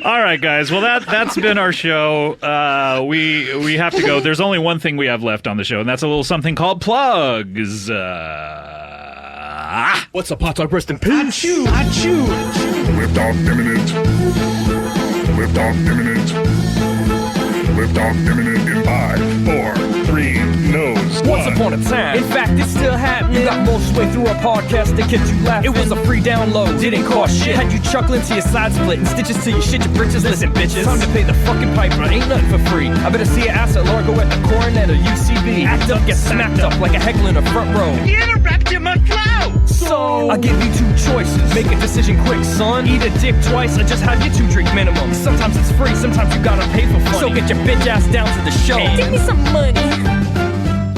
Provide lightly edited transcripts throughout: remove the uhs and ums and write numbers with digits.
All right, guys. Well, that's been our show. We have to go. There's only one thing we have left on the show, and that's a little something called Plugs. What's up, hot dog? Rest in peace. Lift off imminent. Lift off imminent. Lift off imminent in 5, 4, 3, nose. Once upon a time, in fact, it's still happening. You got most way through a podcast to get you laughing. It was a free download, didn't cost shit. Had you chuckling to your side split and stitches to your shit your britches. Listen, bitches, time to pay the fucking piper. Ain't nothing for free. I better see your ass at Largo at the Coronet or UCB. Act up, get smacked up like a heckler in the front row. You interrupted my flow. So I give you two choices. Make a decision quick, son. Eat a dick twice or just have your 2 drink minimum. Sometimes it's free, sometimes you gotta pay for funny. So get your bitch ass down to the show. Hey, give me some money.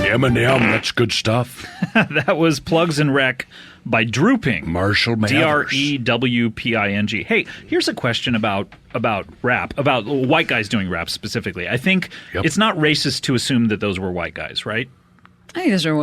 Eminem, that's good stuff. That was Plugs and Rec by Drooping. Marshall Mathers. Drewping. Hey, here's a question about rap, about white guys doing rap specifically. I think it's not racist to assume that those were white guys, right? I think those are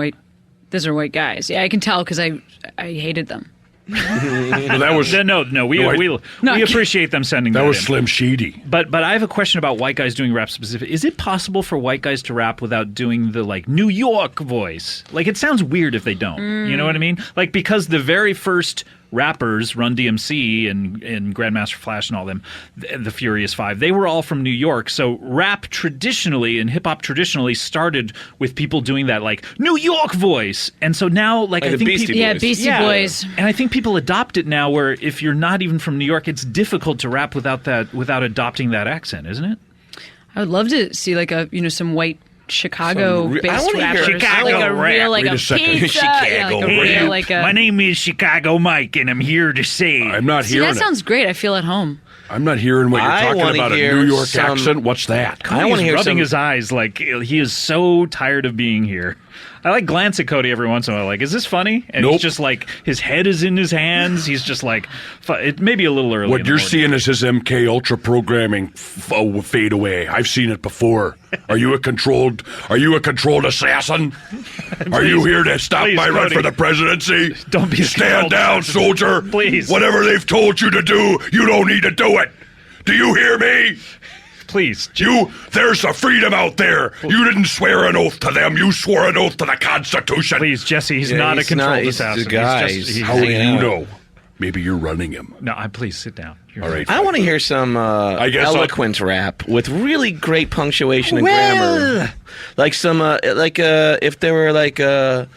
white guys. Yeah, I can tell because I hated them. Well, that was we appreciate them sending that. That was in. Slim Shady. But I have a question about white guys doing rap specifically. Is it possible for white guys to rap without doing the like New York voice? Like it sounds weird if they don't. You know what I mean? Like because the very first rappers, Run DMC and Grandmaster Flash and all them, the Furious Five, they were all from New York. So rap traditionally and hip hop traditionally started with people doing that like New York voice. And so now like I think Beastie Boys. And I think people adopt it now where if you're not even from New York, it's difficult to rap without adopting that accent, isn't it? I would love to see like some white Chicago-based rappers. Chicago like a real like Wait a a second. pizza. Yeah, like a real like a. My name is Chicago Mike, and I'm here to say. I'm not See, hearing that sounds great. I feel at home. I'm not hearing what you're I talking wanna about. A hear New York some- accent? What's that? I want to hear rubbing some. his eyes like he is so tired of being here. I like glance at Cody every once in a while, like, is this funny? And Nope. he's just like, his head is in his hands. He's just like, it may be a little early. What you're seeing is his MK Ultra programming fade away. I've seen it before. Are you a controlled assassin? Are you here to stop please, my run Cody. for the presidency? Don't be a Stand controlled down, assassin. soldier. Please. Whatever they've told you to do, you don't need to do it. Do you hear me? Please. There's a freedom out there. You didn't swear an oath to them. You swore an oath to the Constitution. Please, Jesse, he's not a controlled assassin. The guy. How do you know? Maybe you're running him. No, please sit down. All right. I want to hear some guess eloquent rap with really great punctuation and grammar. Like some, if there were like one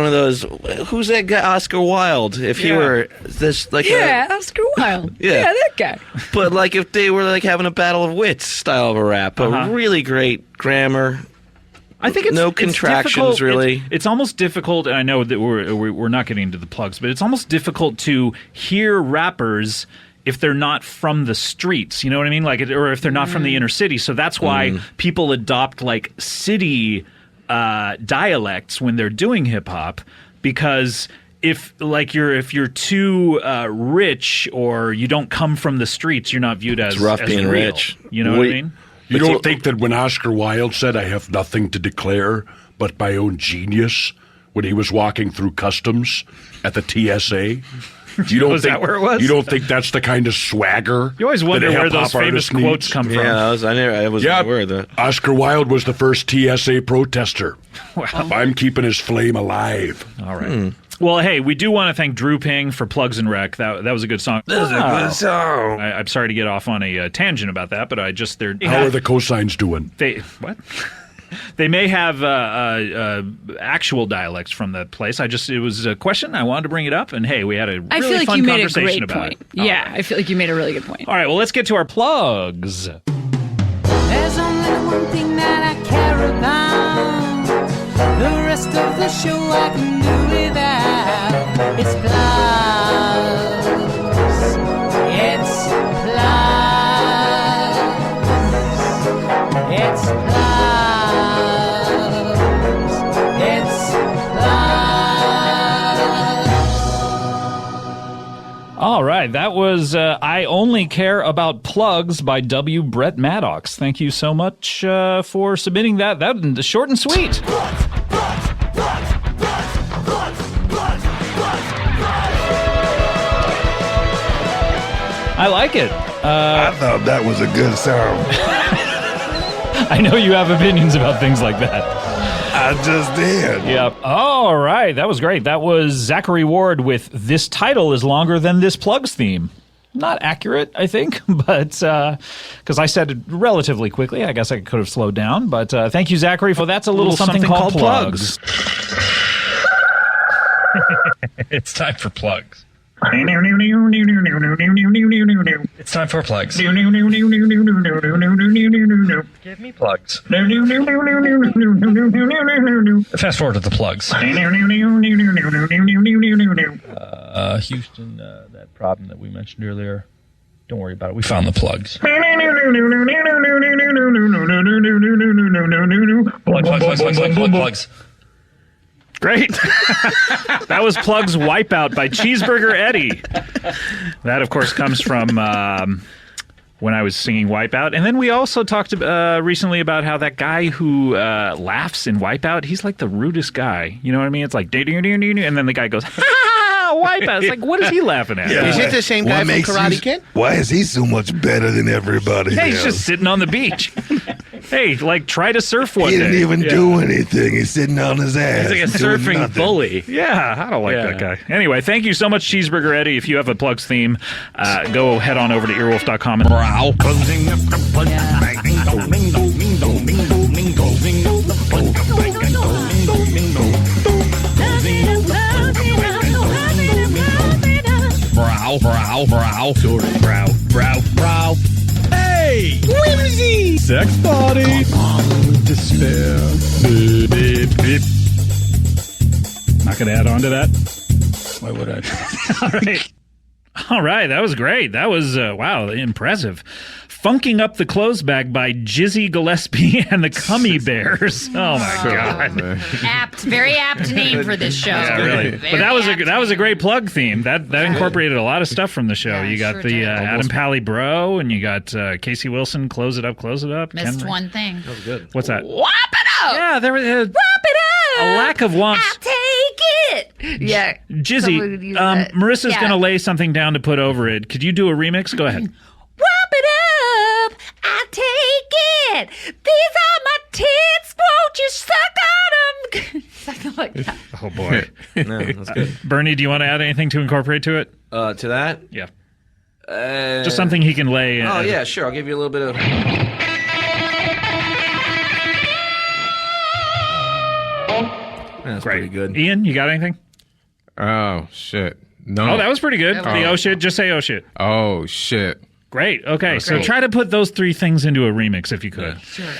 of those. Who's that guy? Oscar Wilde. If he were this, like, Oscar Wilde. Yeah. That guy. but like if they were like having a battle of wits style of a rap, but really great grammar. I think it's no it's contractions, difficult. really. It's almost difficult, and I know that we're not getting into the plugs, but it's almost difficult to hear rappers if they're not from the streets. You know what I mean? Like, or if they're not from the inner city. So that's why people adopt like city dialects when they're doing hip hop, because if you're too rich or you don't come from the streets, you're not viewed as It's rough as being real. rich. You know what I mean? You don't think that when Oscar Wilde said, "I have nothing to declare but my own genius," when he was walking through customs at the TSA, you don't Was think that where it was? You don't think that's the kind of swagger? You always that wonder a where hip-hop those famous artist quotes needs? come from. Yeah, I wasn't aware of that. Oscar Wilde was the first TSA protester. Wow. I'm keeping his flame alive. All right. Well, hey, we do want to thank Drooping for Plugs and Rec. That was a good song. This is a good song. I'm sorry to get off on a tangent about that, but How are the cosigns doing? What? They may have actual dialects from that place. It was a question. I wanted to bring it up, and hey, we had a really I feel like fun you made a conversation great about point. it. Yeah, I feel like you made a really good point. All right, well, let's get to our plugs. There's only one thing that I care about. The rest of the show I can do without. It's plugs. It's plugs. It's plugs. It's plugs. All right, that was I Only Care About Plugs by W. Brett Maddox. Thank you so much for submitting that. That was short and sweet. I like it. I thought that was a good song. I know you have opinions about things like that. I just did. Yep. All right. That was great. That was Zachary Ward with This Title is Longer Than This Plugs Theme. Not accurate, I think, but because I said it relatively quickly, I guess I could have slowed down. But thank you, Zachary, for that's a little something called plugs. It's time for plugs. It's time for plugs. Give me plugs. Fast forward to the plugs. Houston, that problem that we mentioned earlier. Don't worry about it. We found the plugs. Plugs. Great. That was Plugs Wipeout by Cheeseburger Eddie. That, of course, comes from when I was singing Wipeout. And then we also talked recently about how that guy who laughs in Wipeout, he's like the rudest guy. You know what I mean? It's like, and then the guy goes, Wipeout. It's like, what is he laughing at? Is it the same guy from Karate Kid? Why is he so much better than everybody else? He's just sitting on the beach. Hey, like, try to surf one He day. didn't even do anything. He's sitting on his ass. He's like a doing surfing nothing. bully. Yeah, I don't like that guy. Anyway, thank you so much, Cheeseburger Eddie. If you have a plugs theme, go head on over to earwolf.com and brow. Brow. Hey! Whimsy! Sex body! Despair. Beep, beep. Not going to add on to that? Why would I? All right, that was great. That was, wow, impressive. Funking Up the Clothes Bag by Jizzy Gillespie and the Cummy Bears. Oh, my God. Very apt name for this show. Yeah, really. But that was a great plug theme. That incorporated a lot of stuff from the show. You got the Adam Pally Bro, and you got Casey Wilson, Close It Up. Missed one thing. That was good. What's that? Whop it up! Yeah, there was Wrap it up! a lack of wants. I'll take it! Yeah. Jizzy, Marissa's going to lay something down to put over it. Could you do a remix? Go ahead. Wrap it up! I'll take it! These are my tits! Won't you suck on them? Something like that. Oh, boy. No, that's good. Bernie, do you want to add anything to incorporate to it? To that? Yeah. Just something he can lay. Oh, yeah, sure. I'll give you a little bit of... That's pretty good. Ian, you got anything? Oh, shit. No. Oh, that was pretty good. The oh shit, just say oh shit. Oh, shit. Great. Okay, so try to put those three things into a remix if you could. Yeah. Sure.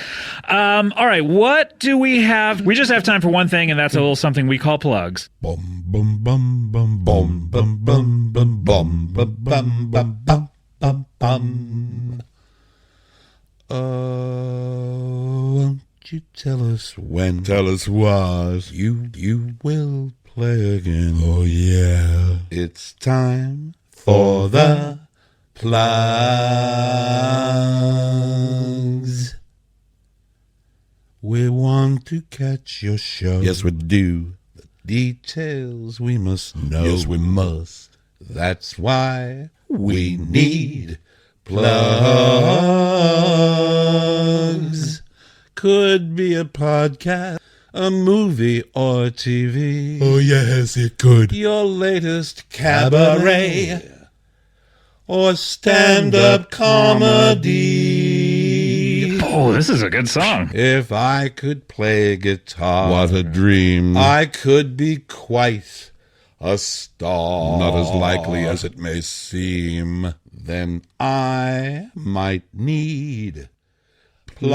All right, what do we have? We just have time for one thing, and that's a little something we call plugs. Bum bum bum bum bum bum bum bum bum bum bum bum bum bum bum. Won't you tell us when? Tell us what you will play again. Oh yeah, it's time for the plugs. We want to catch your show. Yes, we do. The details we must know. Yes, we must. That's why we need plugs. Could be a podcast, a movie, or TV. Oh, yes, it could. Your latest cabaret or stand-up comedy. Oh, this is a good song. If I could play guitar, what a dream. I could be quite a star. Not as likely as it may seem. Then I might need plugs.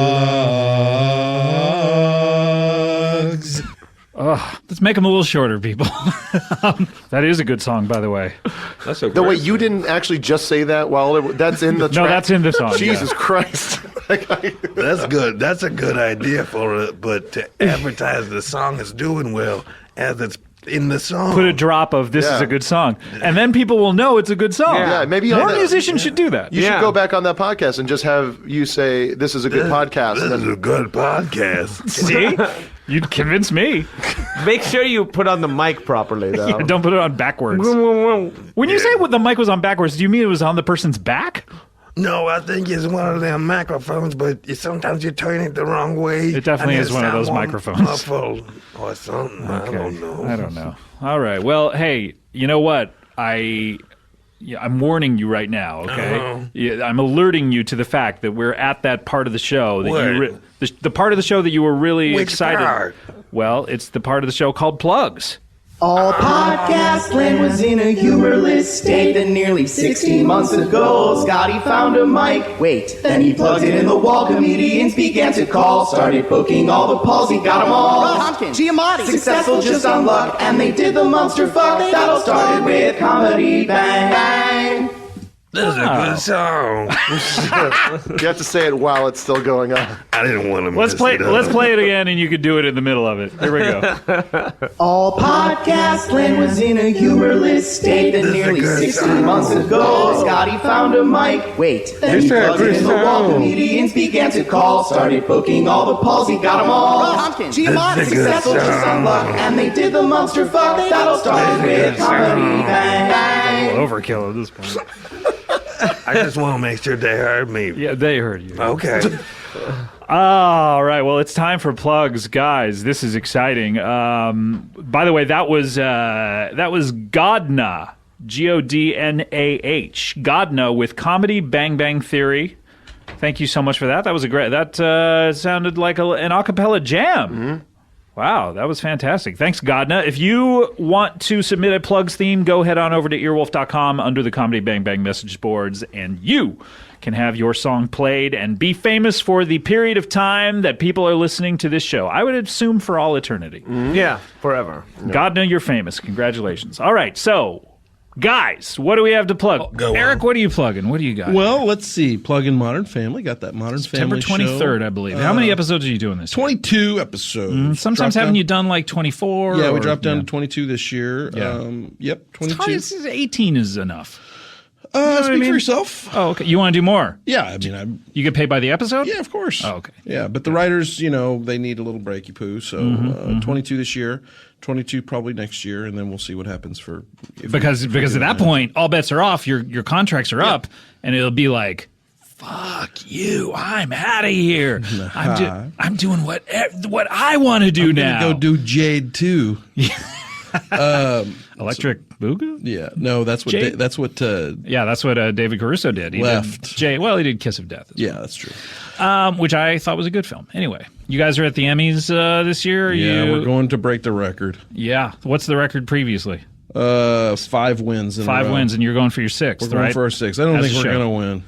Oh, let's make them a little shorter, people. That is a good song, by the way. That's a no, wait, you didn't actually just say that while that's in the track? No, that's in the song. Jesus Christ. That's good. That's a good idea for it, but to advertise the song is doing well as it's in the song. Put a drop of this is a good song. And then people will know it's a good song. Yeah, maybe more musicians should do that. You should go back on that podcast and just have you say, this is a good podcast. This is a good podcast. See? You'd convince me. Make sure you put on the mic properly, though. Yeah, don't put it on backwards. When you say the mic was on backwards, do you mean it was on the person's back? No, I think it's one of them microphones, but sometimes you turn it the wrong way. It definitely is one of those microphones. Muffled or something. I don't know. I don't know. All right. Well, hey, you know what? I'm warning you right now, okay? Yeah, I'm alerting you to the fact that we're at that part of the show that the part of the show that you were really excited. Part? Well, it's the part of the show called Plugs. All podcast land was in a humorless state. Then nearly 16 months ago, Scotty found a mic. Wait, then he plugged it in the wall. Comedians began to call. Started booking all the Pauls. He got them all. Rob Tompkins, Giamatti. Successful just on luck. And they did the monster fuck. That all started with comedy. Bang, bang. This is a good song. You have to say it while it's still going on. I didn't want to Let's play it again, and you could do it in the middle of it. Here we go. All podcast land was in a humorless state. Then nearly 16 months ago, Scotty found a mic. Wait, then he plugged it in the wall. Comedians began to call. Started booking all the Pauls. He got them all. Rob Tompkins, Giamatti. Successful just on luck. And they did the monster fuck. That all started with comedy. Bang, bang. Overkill at this point. I just want to make sure they heard me. Yeah, they heard you. Okay. All right. Well, it's time for plugs, guys. This is exciting. By the way, that was Godna, Godnah, Godna with Comedy Bang Bang Theory. Thank you so much for that. That was that sounded like an a cappella jam. Mm-hmm. Wow, that was fantastic. Thanks, Godna. If you want to submit a plugs theme, go head on over to earwolf.com under the Comedy Bang Bang message boards, and you can have your song played and be famous for the period of time that people are listening to this show. I would assume for all eternity. Mm-hmm. Yeah, forever. Godna, you're famous. Congratulations. All right, so... guys, what do we have to plug? Eric, what are you plugging? What do you got? Well, let's see. Plug in Modern Family. Got that Modern September Family 23rd, show. I believe. How many episodes are you doing this 22 episodes. Sometimes haven't you done like 24? Yeah, we dropped down to 22 this year. Yeah. Yep, 22. 18 is enough. Speak for yourself. Oh, okay. You want to do more? Yeah, I mean, you get paid by the episode? Yeah, of course. Oh, okay. Yeah, but the writers, they need a little breaky poo. So 22 this year, 22 probably next year, and then we'll see what happens for. Because at that point, all bets are off. Your contracts are up, and it'll be like, fuck you, I'm out of here. I'm doing what I want to do now. Go do Jade too. Electric Boogaloo? Yeah, no, that's what that's what David Caruso did. He left. He did Kiss of Death. Yeah, that's true. Which I thought was a good film. Anyway, you guys are at the Emmys this year. Yeah, we're going to break the record. Yeah, what's the record previously? 5 wins. 5 wins, and you're going for your 6th. We're going for our 6th. I don't think we're going to win.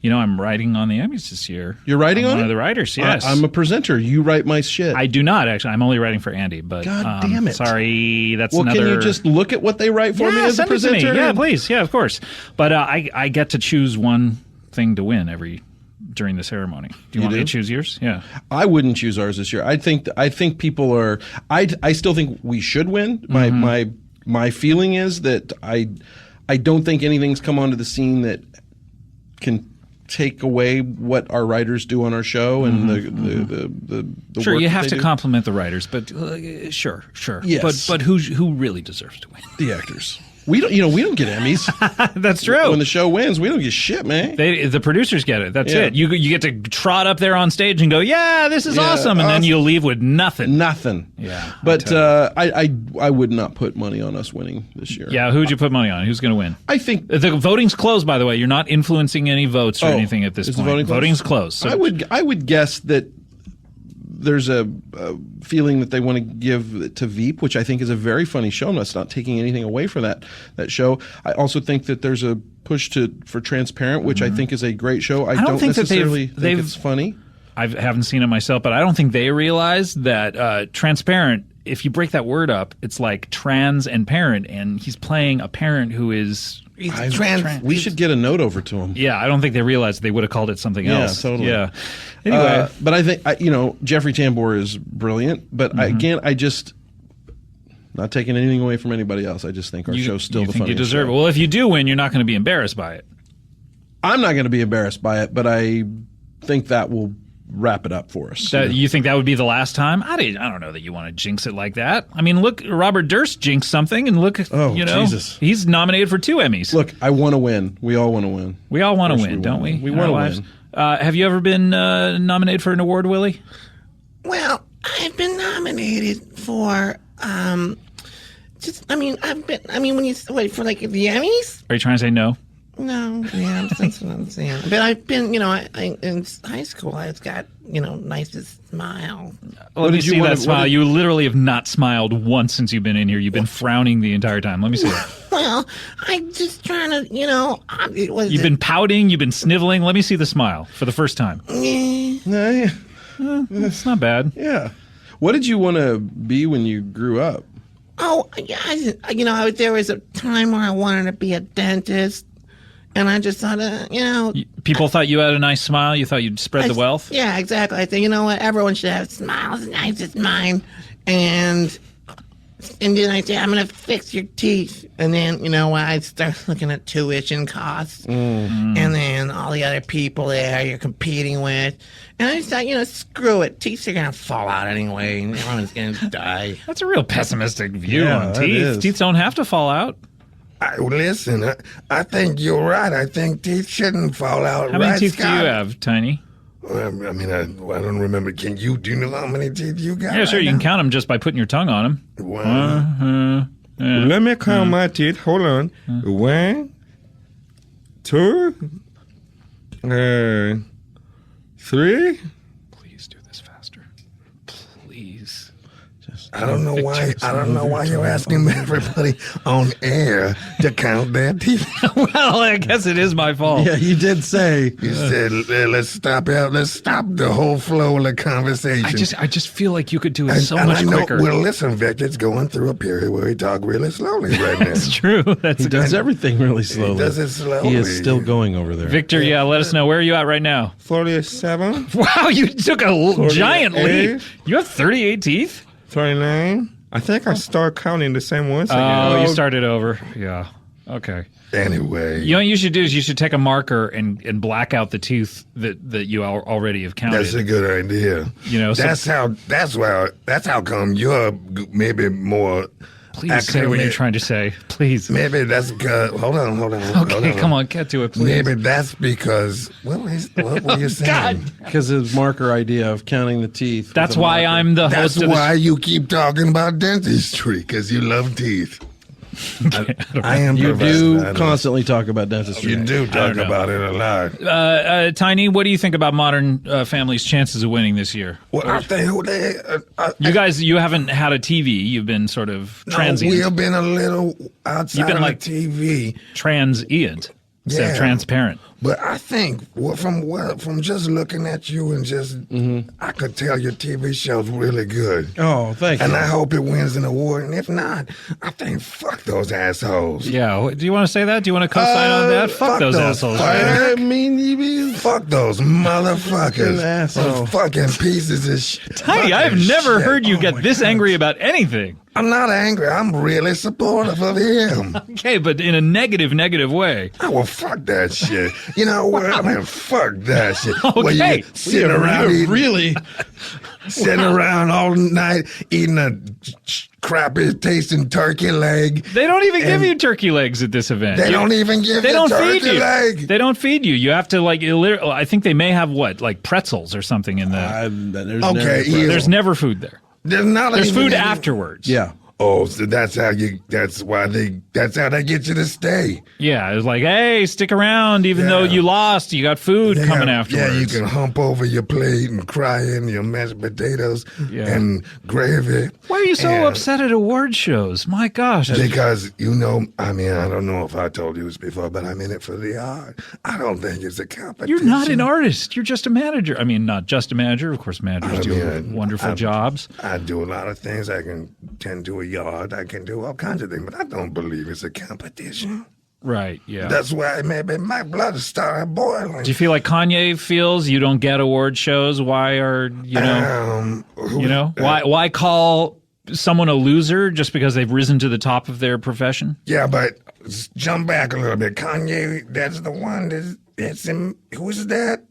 I'm writing on the Emmys this year. You're writing on it? One of the writers, yes. I'm a presenter. You write my shit. I do not, actually. I'm only writing for Andy. But God damn it. Sorry, that's another... Well, can you just look at what they write for me as a presenter? It to me. Yeah, please. Yeah, of course. But I get to choose one thing to win during the ceremony. Do you want me to choose yours? Yeah. I wouldn't choose ours this year. I think people are... I still think we should win. My feeling is that I don't think anything's come onto the scene that can take away what our writers do on our show and the sure, work you have to do. compliment the writers, but sure. Yes. But who really deserves to win? The actors. We don't get Emmys. That's true. When the show wins, we don't get shit, man. The producers get it. That's it. You get to trot up there on stage and go, "Yeah, this is awesome," and then you'll leave with nothing. Nothing. Yeah. But I would not put money on us winning this year. Yeah. Who'd you put money on? Who's going to win? I think the voting's closed. By the way, you're not influencing any votes or anything at this point. The voting's closed. So I would guess that there's a feeling that they want to give to Veep, which I think is a very funny show. That's not taking anything away from that show. I also think that there's a push for Transparent, which I think is a great show. I don't think necessarily think it's funny. I haven't seen it myself, but I don't think they realize that Transparent, if you break that word up, it's like trans and parent, and he's playing a parent who is... trans. We should get a note over to him. Yeah, I don't think they realized they would have called it something else. Totally. Yeah, anyway. But I think, Jeffrey Tambor is brilliant, but I just... Not taking anything away from anybody else. I just think our show's still the funniest you deserve show. it. Well, if you do win, you're not going to be embarrassed by it. I'm not going to be embarrassed by it, but I think that will wrap it up for us. You think that would be the last time? I don't know that you want to jinx it like that. I mean, look, Robert Durst jinxed something, and look, Jesus. He's nominated for 2 Emmys. Look, I want to win. We all want to win. We all want to win, don't we? We want to win. Have you ever been nominated for an award, Willie? Well, I've been nominated for when you wait for like the Emmys. Are you trying to say no? No, yeah, that's what I'm saying. But I've been, in high school, I've got, nicest smile. Let me see that smile. You literally have not smiled once since you've been in here. You've been frowning the entire time. Let me see that. Well, I'm just trying to, You've been pouting. You've been sniveling. Let me see the smile for the first time. It's not bad. Yeah. What did you want to be when you grew up? Oh, yeah, there was a time where I wanted to be a dentist. And I just thought, People thought you had a nice smile. You thought you'd spread the wealth? Yeah, exactly. I think, you know what? Everyone should have smiles as nice as mine. And then I say, I'm going to fix your teeth. And then, I start looking at tuition costs. And then all the other people there you're competing with. And I just thought, screw it. Teeth are going to fall out anyway. And everyone's going to die. That's a real pessimistic view on teeth. Teeth don't have to fall out. Listen, I think you're right. I think teeth shouldn't fall out. How many teeth do you have, Tiny? I don't remember. Do you know how many teeth you got? Yeah, sure. You can count them just by putting your tongue on them. Let me count my teeth. Hold on. 1, 2, 3. Please do this faster. Please. I don't know why you're asking everybody on air to count their teeth. Well, I guess it is my fault. Yeah, you did say. You said, let's stop the whole flow of the conversation. I just feel like you could do it so much quicker. Well, listen, Victor's going through a period where he talks really slowly right now. That's true. He does everything really slowly. He does it slowly. He is still going over there. Victor, let us know. Where are you at right now? 47. Wow, you took a giant leap. You have 38 teeth? 39. I think I start counting the same ones again. Oh, you started over. Yeah. Okay. Anyway. You know what you should do is you should take a marker and black out the teeth that you already have counted. That's a good idea. That's how come you're maybe more. Please say what you're trying to say. Please. Maybe that's because. Hold on. Okay, come on, get to it, please. Maybe that's because. What were you saying? God. Because his marker idea of counting the teeth. That's why I'm the host of That's why you keep talking about dentistry, because you love teeth. I am. You do constantly talk about dentistry. You do talk about it a lot. Tiny, what do you think about Modern Family's chances of winning this year? Well, I think you haven't had a TV. You've been sort of transient. We have been a little outside You've been of like the TV. Transient instead of transparent. But I think from just looking at you and just I could tell your TV show's really good. Oh, thank you. And I hope it wins an award. And if not, I think fuck those assholes. Yeah. Do you want to say that? Do you want to co-sign on that? Fuck those assholes. Fuck those motherfuckers. Those fucking pieces of shit. Tiny, I have never heard you get this angry about anything. I'm not angry. I'm really supportive of him. Okay, but in a negative way. Oh, well, fuck that shit. You know what? I mean, fuck that shit. Okay. Well, you sitting around all night eating a crappy tasting turkey leg. They don't even give you turkey legs at this event. They don't even give you turkey leg. They don't feed you. You have to I think they may have pretzels or something in the. There's never food there. There's food afterwards. Yeah. Oh, so that's how they get you to stay. Yeah, it's like, hey, stick around, even though you lost, you got food coming afterwards. Yeah, you can hump over your plate and cry in your mashed potatoes and gravy. Why are you so upset at award shows? My gosh. Because, I don't know if I told you this before, but I'm in it for the art. I don't think it's a competition. You're not an artist. You're just a manager. I mean, not just a manager. Of course, managers do wonderful jobs. I do a lot of things. I can tend to a yard. I can do all kinds of things, but I don't believe it's a competition. Right, yeah. That's why maybe my blood started boiling. Do you feel like Kanye feels you don't get award shows? Why are, why call someone a loser just because they've risen to the top of their profession? Yeah, but jump back a little bit. Kanye, that's the one that's him. Who is that?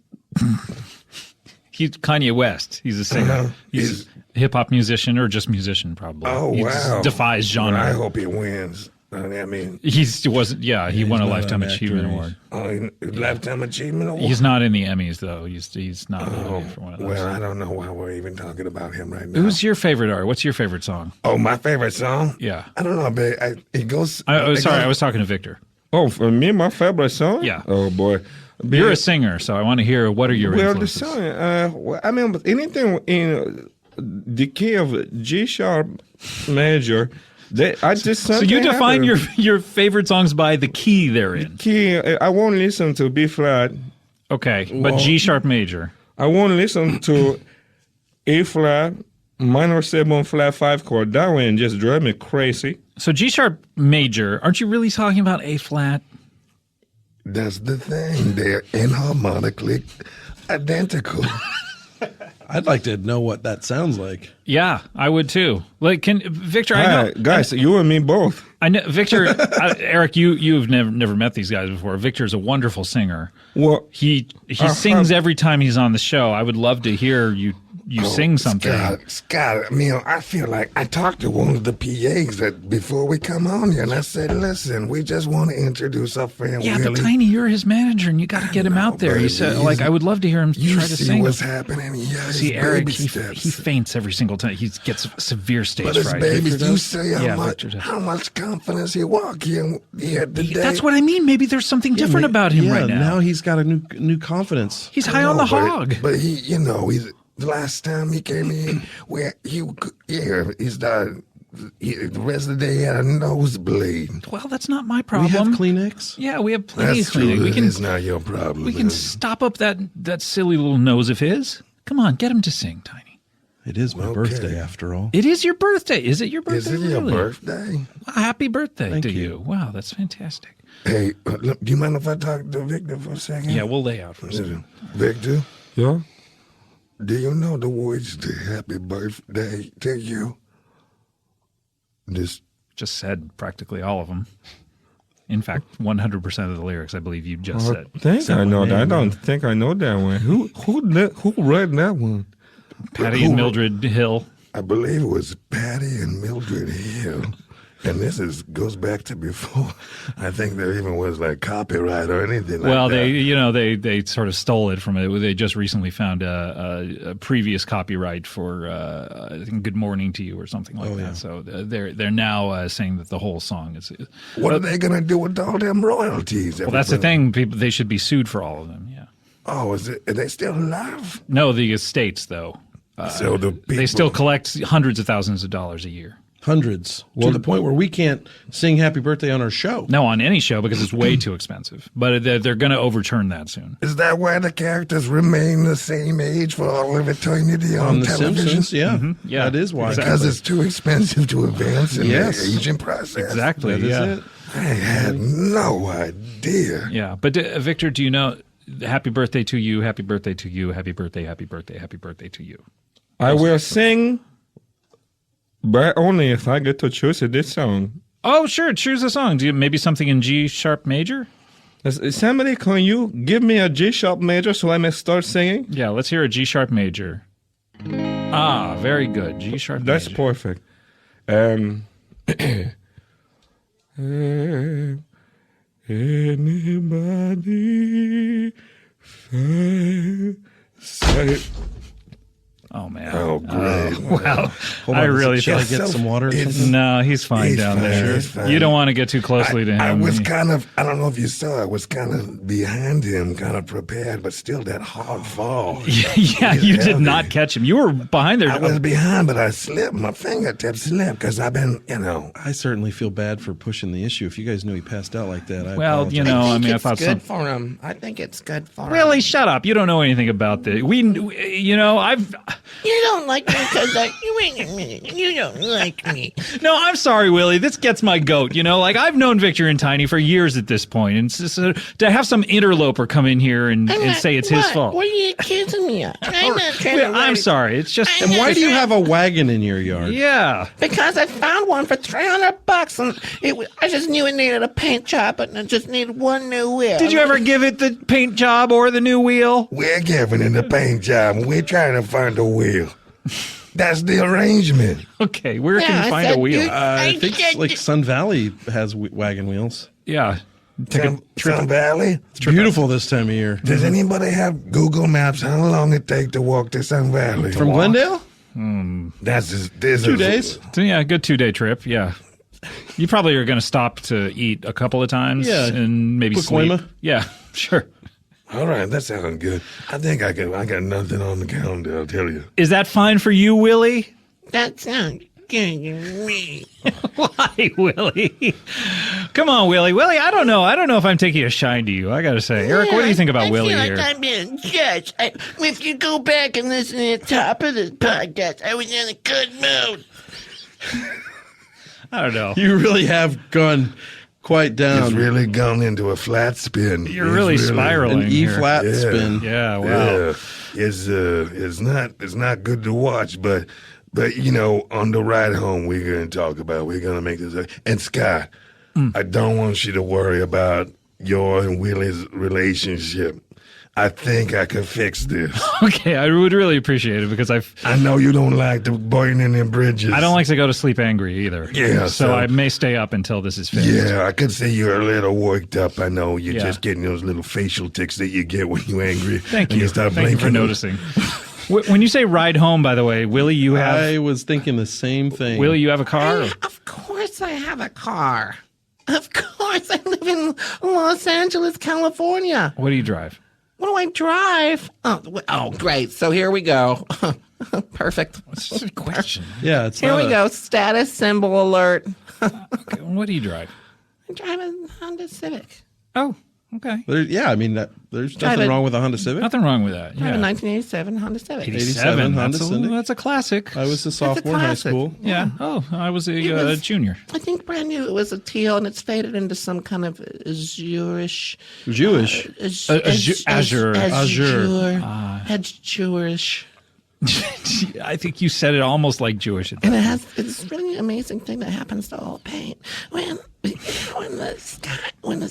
He's Kanye West. He's a singer. He's a hip-hop musician or just musician, probably. Oh, he wow. defies genre. Well, I hope he wins. I mean, he won a Lifetime an Achievement actor. Award. Oh, Lifetime Achievement Award? He's not in the Emmys, though. He's not nominated for one of those. Well, I don't know why we're even talking about him right now. Who's your favorite art? What's your favorite song? Oh, my favorite song? Yeah. I don't know, but it goes... I was talking to Victor. Oh, for me, my favorite song? Yeah. Oh, boy. You're a singer, so I want to hear what are your influences? The song, I mean, anything in the key of G sharp major... So you define your favorite songs by the key they're in. Key, I won't listen to B flat. Okay, but G sharp major. I won't listen to A flat, minor 7 flat 5 chord. That one just drive me crazy. So G sharp major, aren't you really talking about A flat? That's the thing. They're inharmonically identical. I'd like to know what that sounds like. Yeah, I would too. Like, Victor? I know, guys, you and me both. I know, Victor. Eric, you've never met these guys before. Victor's a wonderful singer. Well, he sings every time he's on the show. I would love to hear you sing something. Scott, I mean, I feel like I talked to one of the PAs before we come on here, and I said, listen, we just want to introduce our friend Yeah, Willie. but Tiny, you're his manager, and you got to get him out there. He said, I would love to hear him try to sing. You see what's happening. Yeah, see, Eric, he faints every single time. He gets severe stage fright. But his babies, you say how much confidence he walk in here today. That's what I mean. Maybe there's something different about him right now. Now he's got a new confidence. He's high on the hog. But he, he's... The last time he came in, where he's died. The rest of the day he had a nosebleed. Well, that's not my problem. We have Kleenex. Yeah, we have plenty of That's true. Kleenex. It's not your problem. We can stop up that silly little nose of his. Come on, get him to sing, Tiny. It is my birthday, after all. It is your birthday. Is it your birthday? Is it your birthday? Well, happy birthday Thank to you. you. Wow, that's fantastic. Hey, look, do you mind if I talk to Victor for a second? Yeah, we'll lay out for a second. Victor? Yeah? Do you know the words to happy birthday to you? Just said practically all of them. In fact, 100% of the lyrics, I believe you just said. I think I know that. I don't think I know that one. Who read that one? Patty and Mildred Hill. I believe it was Patty and Mildred Hill. And this goes back to before. I think there even was like copyright or anything like that. They sort of stole it from it. They just recently found a previous copyright for I think "Good Morning to You" or something like that. So they're now saying that the whole song is. What are they gonna do with all them royalties? Well, that's the thing. They should be sued for all of them. Yeah. Oh, are they still alive? No, the estates though. So they still collect hundreds of thousands of dollars a year. Hundreds. To the point where we can't sing happy birthday on our show. No, on any show because it's way too expensive. But they're going to overturn that soon. Is that why the characters remain the same age for all of eternity on The television? Simpsons, yeah. Mm-hmm. Yeah, that is why. Because it's too expensive to advance in the aging process. Exactly. That is it. I had no idea. Yeah, but Victor, do you know happy birthday to you, happy birthday to you, happy birthday, happy birthday, happy birthday to you? I will sing, but only if I get to choose this song. Oh, sure. Choose a song. Do you maybe something in G sharp major? Somebody, can you give me a G sharp major so I may start singing? Yeah, let's hear a G sharp major. Ah, very good. G sharp major. That's perfect. Anybody say... Oh, man. Oh, great. Wow. Hold on, I really shall I feel get some water or something? No, he's fine down there. He's fine. You don't want to get too closely to him. I was kind of, I don't know if you saw, I was kind of behind him, kind of prepared, but still that hard fall. Yeah, you did not catch him. You were behind there. I was behind, but I slipped. My fingertip slipped because I've been, I certainly feel bad for pushing the issue. If you guys knew he passed out like that, I apologize. I thought it's good for him. I think it's good for him. Really, shut up. You don't know anything about this. You don't like me because you don't like me. No, I'm sorry, Willie. This gets my goat. You know, like I've known Victor and Tiny for years at this point, and to have some interloper come in here and say it's his fault. What are you accusing me of? I'm not trying to. I'm sorry. It's just. And why do you have a wagon in your yard? Yeah. Because I found one for $300, and I just knew it needed a paint job, and I just needed one new wheel. Did you ever give it the paint job or the new wheel? We're giving it the paint job. We're trying to find a wheel. That's the arrangement. Okay, where can you find a wheel? I think like Sun Valley has wagon wheels. Yeah. Sun Valley? It's beautiful this time of year. Does anybody have Google Maps? How long it take to walk to Sun Valley? From Glendale? That's 2 days. So, yeah, a good 2-day trip. Yeah. You probably are going to stop to eat a couple of times and maybe Pacoima? sleep. Yeah, sure. All right, that sounds good. I think I got nothing on the calendar, I'll tell you. Is that fine for you, Willie? That sounds good to me. Why, Willie? Come on, Willie. Willie, I don't know. I don't know if I'm taking a shine to you. I got to say. Eric, what do you think about Willie I here? feel like I'm being judged. If you go back and listen to the top of this podcast, I was in a good mood. I don't know. You really have gone quite down. It's really gone into a flat spin. You're really spiraling. An E-flat spin. Yeah, wow. Yeah. It's not good to watch, but you know, on the ride home, we're going to make this. And Scott, I don't want you to worry about your and Willie's relationship. I think I can fix this. Okay, I would really appreciate it because I know you don't like to burn any bridges. I don't like to go to sleep angry either. Yeah, so I may stay up until this is fixed. Yeah, I could see you're a little worked up. I know you're just getting those little facial tics that you get when you're angry. Thank you. You start Thank you for blinking. noticing. When you say ride home, by the way, Willie, you have... I was thinking the same thing. Willie, you have a car? Of course I have a car. Of course. I live in Los Angeles, California. What do you drive? What do I drive? Oh, great. So here we go. Perfect. What's the question? Yeah, it's Here we go. Status symbol alert. Okay, what do you drive? I drive a Honda Civic. Oh, okay. I mean, there's nothing wrong with a Honda Civic. Nothing wrong with that. I have a 1987 Honda Civic. 87 Honda Civic. Civic. That's a classic. I was a sophomore in high classic. school. Yeah. Oh, I was a junior. I think brand new. It was a teal, and it's faded into some kind of Jewish. Azure. Jewish. I think you said it almost like Jewish. And it's really an amazing thing that happens to all paint when the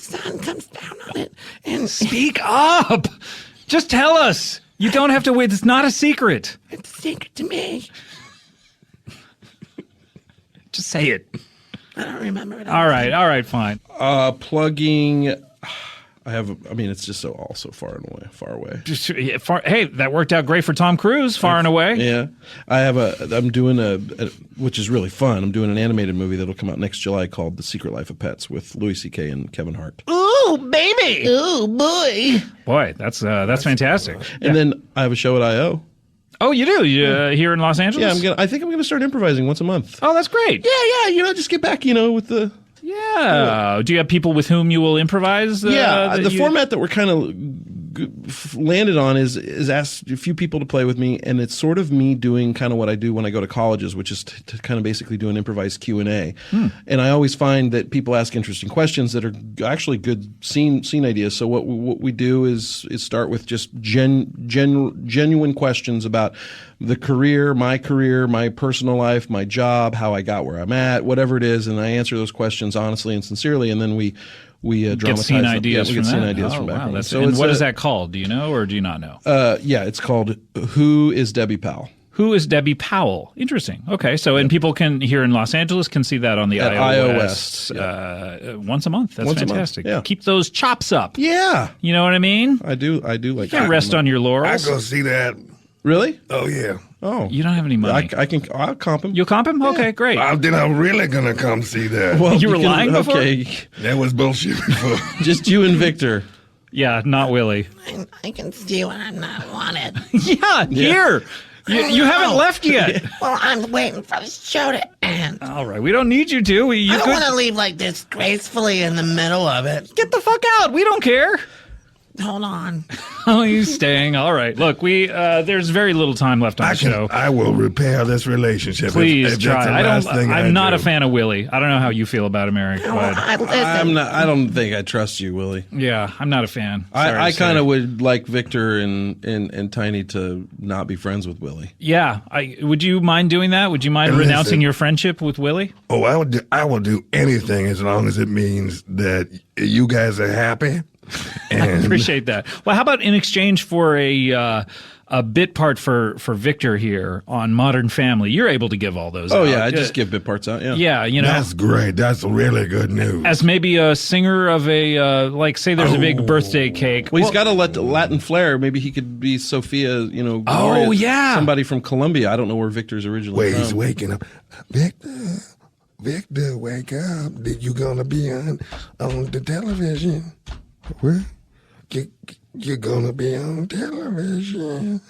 sun comes down on it. And speak up. Just tell us. You don't have to wait. It's not a secret. It's a secret to me. Just say it. I don't remember it. All right, fine. Plugging. It's just all so far away. Hey, that worked out great for Tom Cruise, far and away. Yeah. I'm doing which is really fun. I'm doing an animated movie that'll come out next July called The Secret Life of Pets with Louis C.K. and Kevin Hart. Ooh, baby. Ooh, boy. Boy, that's fantastic. And then I have a show at I.O. Oh, you do? Here in Los Angeles? Yeah, I think I'm gonna start improvising once a month. Oh, that's great. Yeah, just get back, with the... Yeah. Do you have people with whom you will improvise? The format that we're kind of landed on is ask a few people to play with me, and it's sort of me doing kind of what I do when I go to colleges, which is to kind of basically do an improvised Q&A. And I always find that people ask interesting questions that are actually good scene ideas. So what we do is start with just genuine questions about the career, my personal life, my job, how I got where I'm at, whatever it is, and I answer those questions honestly and sincerely, and then we dramatize scene ideas them. from Scene that. ideas from Wow, background. so and what is that called? Do you know or do you not know? It's called Who is Debbie Powell? Who is Debbie Powell? Interesting. Okay, so and people can here in Los Angeles can see that on the iOS once a month. That's fantastic. Yeah. Keep those chops up. Yeah, you know what I mean. I do like. You can't rest on your laurels. I go see that. Really? Oh yeah. Oh, you don't have any money. I'll comp him. You'll comp him? Okay, great. Then I'm really gonna come see that. Well, you were lying before. Okay, that was bullshit before. Just you and Victor. Yeah, not Willie. I can see when I'm not wanted. Yeah, here. You haven't left yet. Well, I'm waiting for the show to end. All right, we don't need you to. I don't want to leave like this gracefully in the middle of it. Get the fuck out. We don't care. Hold on. Oh, he's staying. All right. Look, there's very little time left on the show. I will repair this relationship. Please if try. I'm not do. a fan of Willie. I don't know how you feel about him, Eric. But I don't think I trust you, Willie. Yeah, I'm not a fan. I kind of would like Victor and Tiny to not be friends with Willie. Yeah. Would you mind doing that? Would you mind renouncing your friendship with Willie? Oh, I will do anything as long as it means that you guys are happy. I appreciate that. Well, how about in exchange for a bit part for Victor here on Modern Family? You're able to give all those out. Yeah, I just give bit parts out, yeah. Yeah, you know. That's great. That's really good news. As maybe a singer of a, say there's a big birthday cake. Well, he's got a Latin flair. Maybe he could be Sophia, Gloria. Oh, yeah. Somebody from Colombia. I don't know where Victor's originally from. He's waking up. Victor, wake up. You gonna be on the television. What? You're gonna be on television.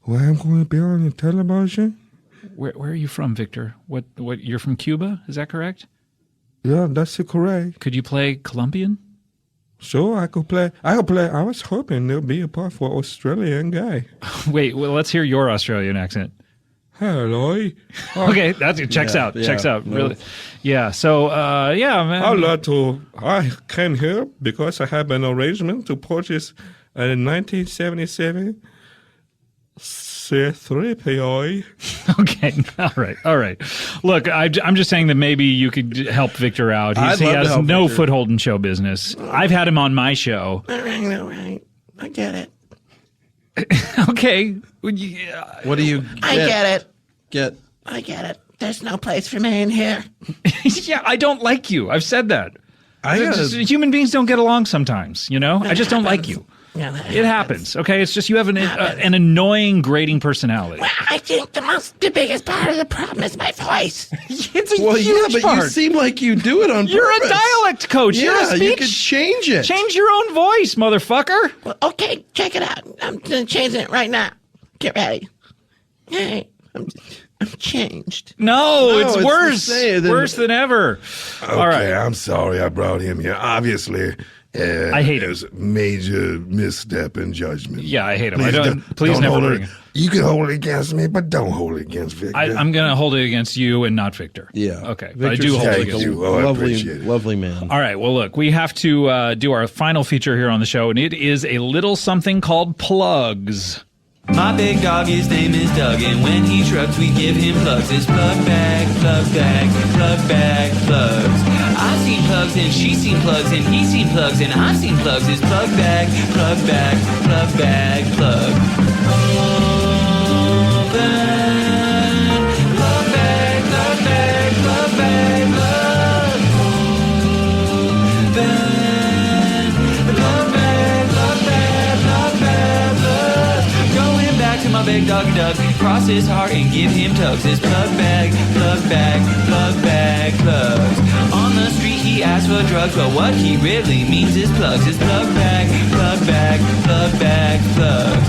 Well, I'm going to be on the television. Where are you from, Victor? What? You're from Cuba? Is that correct? Yeah, that's correct. Could you play Colombian? Sure, I could play. I was hoping there'll be a part for Australian guy. Wait, well, let's hear your Australian accent. Hello. Okay, that checks out. Checks out. Really. Yeah. So, man. I came here because I have an arrangement to purchase a 1977 C3PO. Okay. All right. Look, I'm just saying that maybe you could help Victor out. He has no foothold in show business. I've had him on my show. All right. I get it. Okay. What do you get? I get it. Get. I get it. There's no place for me in here. Yeah, I don't like you. I've said that. Human beings don't get along sometimes, I just don't like you. Yeah, it happens. Okay, it's just you have an annoying, grating personality. Well, I think the biggest part of the problem is my voice. It's a huge part. You seem like you do it on purpose. You're a dialect coach. Yeah, You're a speech. you could change it. Change your own voice, motherfucker. Well, okay, check it out. I'm changing it right now. Get ready. Hey, I'm changed. No, it's worse. Worse than ever. Okay, all right. I'm sorry I brought him here. Obviously, I hate there's a major misstep in judgment. Yeah, I hate him. Please never bring it. You can hold it against me, but don't hold it against Victor. I'm going to hold it against you and not Victor. Yeah. Okay. But I do hold it against you. Lovely man. All right. Well, look, we have to do our final feature here on the show, and it is a little something called Plugs. My big dog, his name is Doug, and when he trucks, we give him plugs. It's plug bag, plug bag, plug bag, plugs. I've seen plugs, and she's seen plugs, and he's seen plugs, and I've seen plugs. It's plug bag, plug bag, plug bag, plug. Plug bag, plug bag, plug bag, plug. Plug bag, plug bag, plug bag, plug. Going back to my big dog Doug, cross his heart and give him tugs. It's plug bag, plug bag, plug bag, plugs. On the street he asks for drugs, but what he really means is plugs. It's plug bag, plug bag, plug bag, plugs.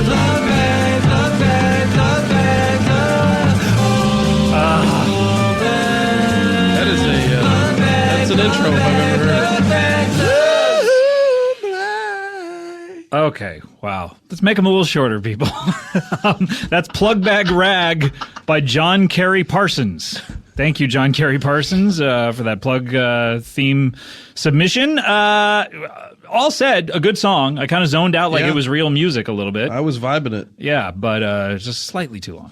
Plug bag, plug bag, plug bag, plugs. That's an intro if I've ever heard. Okay, wow. Let's make them a little shorter, people. That's Plug Bag Rag by John Kerry Parsons. Thank you, John Kerry Parsons, for that plug theme submission. All said, a good song. I kind of zoned out like it was real music a little bit. I was vibing it. Yeah, but just slightly too long.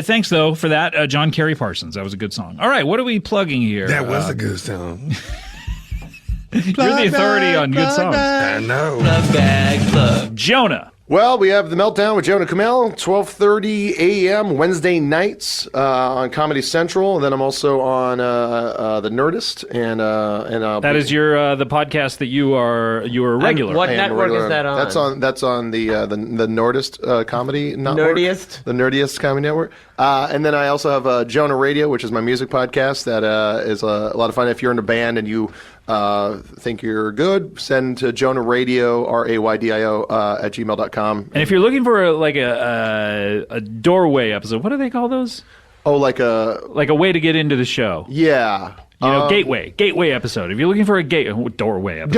Thanks, though, for that, John Kerry Parsons. That was a good song. All right, what are we plugging here? That was a good song. You're the authority on good songs. I know. Plug bag, plug. Jonah. Well, we have The Meltdown with Jonah Kamel, 12:30 a.m. Wednesday nights on Comedy Central. And then I'm also on The Nerdist. And that is your the podcast that you are a regular. What network is that on? That's on the Nerdist comedy network. Nerdiest? The Nerdiest comedy network. And then I also have Jonah Radio, which is my music podcast that is a lot of fun. If you're in a band and you think you're good, send to Jonah Radio, RAYDIO, at gmail.com. And if you're looking for a doorway episode, what do they call those? Oh, like a way to get into the show. Yeah. You know, gateway episode. If you're looking for a doorway episode.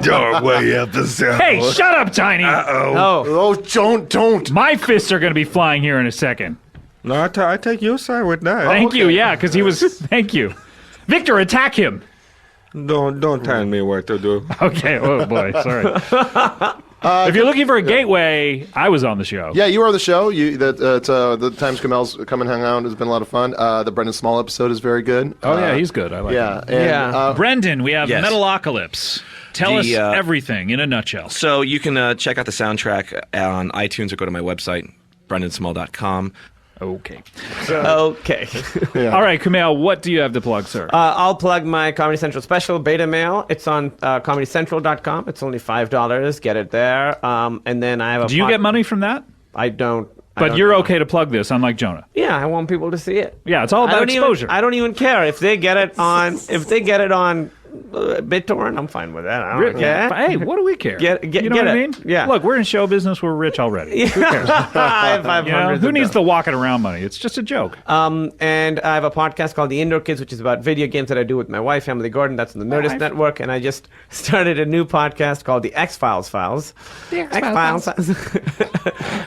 Doorway episode. Hey, shut up, Tiny. Oh, don't. My fists are going to be flying here in a second. No, I take your side with that. Thank you. Yeah, because he was. Thank you, Victor. Attack him. Don't tell me what to do. Okay. Oh boy. Sorry. If you're looking for a gateway, I was on the show. Yeah, you were on the show. The times Kamel's come and hung out has been a lot of fun. The Brendan Small episode is very good. Oh yeah, he's good. I like him. Brendan, we have Yes. Metalocalypse. Tell us everything in a nutshell. So you can check out the soundtrack on iTunes or go to my website, brendansmall.com. Okay. Okay. All right, Kumail, what do you have to plug, sir? I'll plug my Comedy Central special, Beta Mail. It's on comedycentral.com. It's only $5. Get it there. And then I have a. Do you get money from that? I don't. But you're okay to plug this, unlike Jonah. Yeah, I want people to see it. Yeah, it's all about exposure. I don't even care if they get it on. BitTorrent, I'm fine with that. I don't care. Hey, what do we care? You know what I mean? Yeah. Look, we're in show business. We're rich already. Who cares? Who needs the walking around money? It's just a joke. And I have a podcast called The Indoor Kids, which is about video games that I do with my wife, Emily Gordon. That's on the Nerdist Network. And I just started a new podcast called The X-Files Files. The X-Files.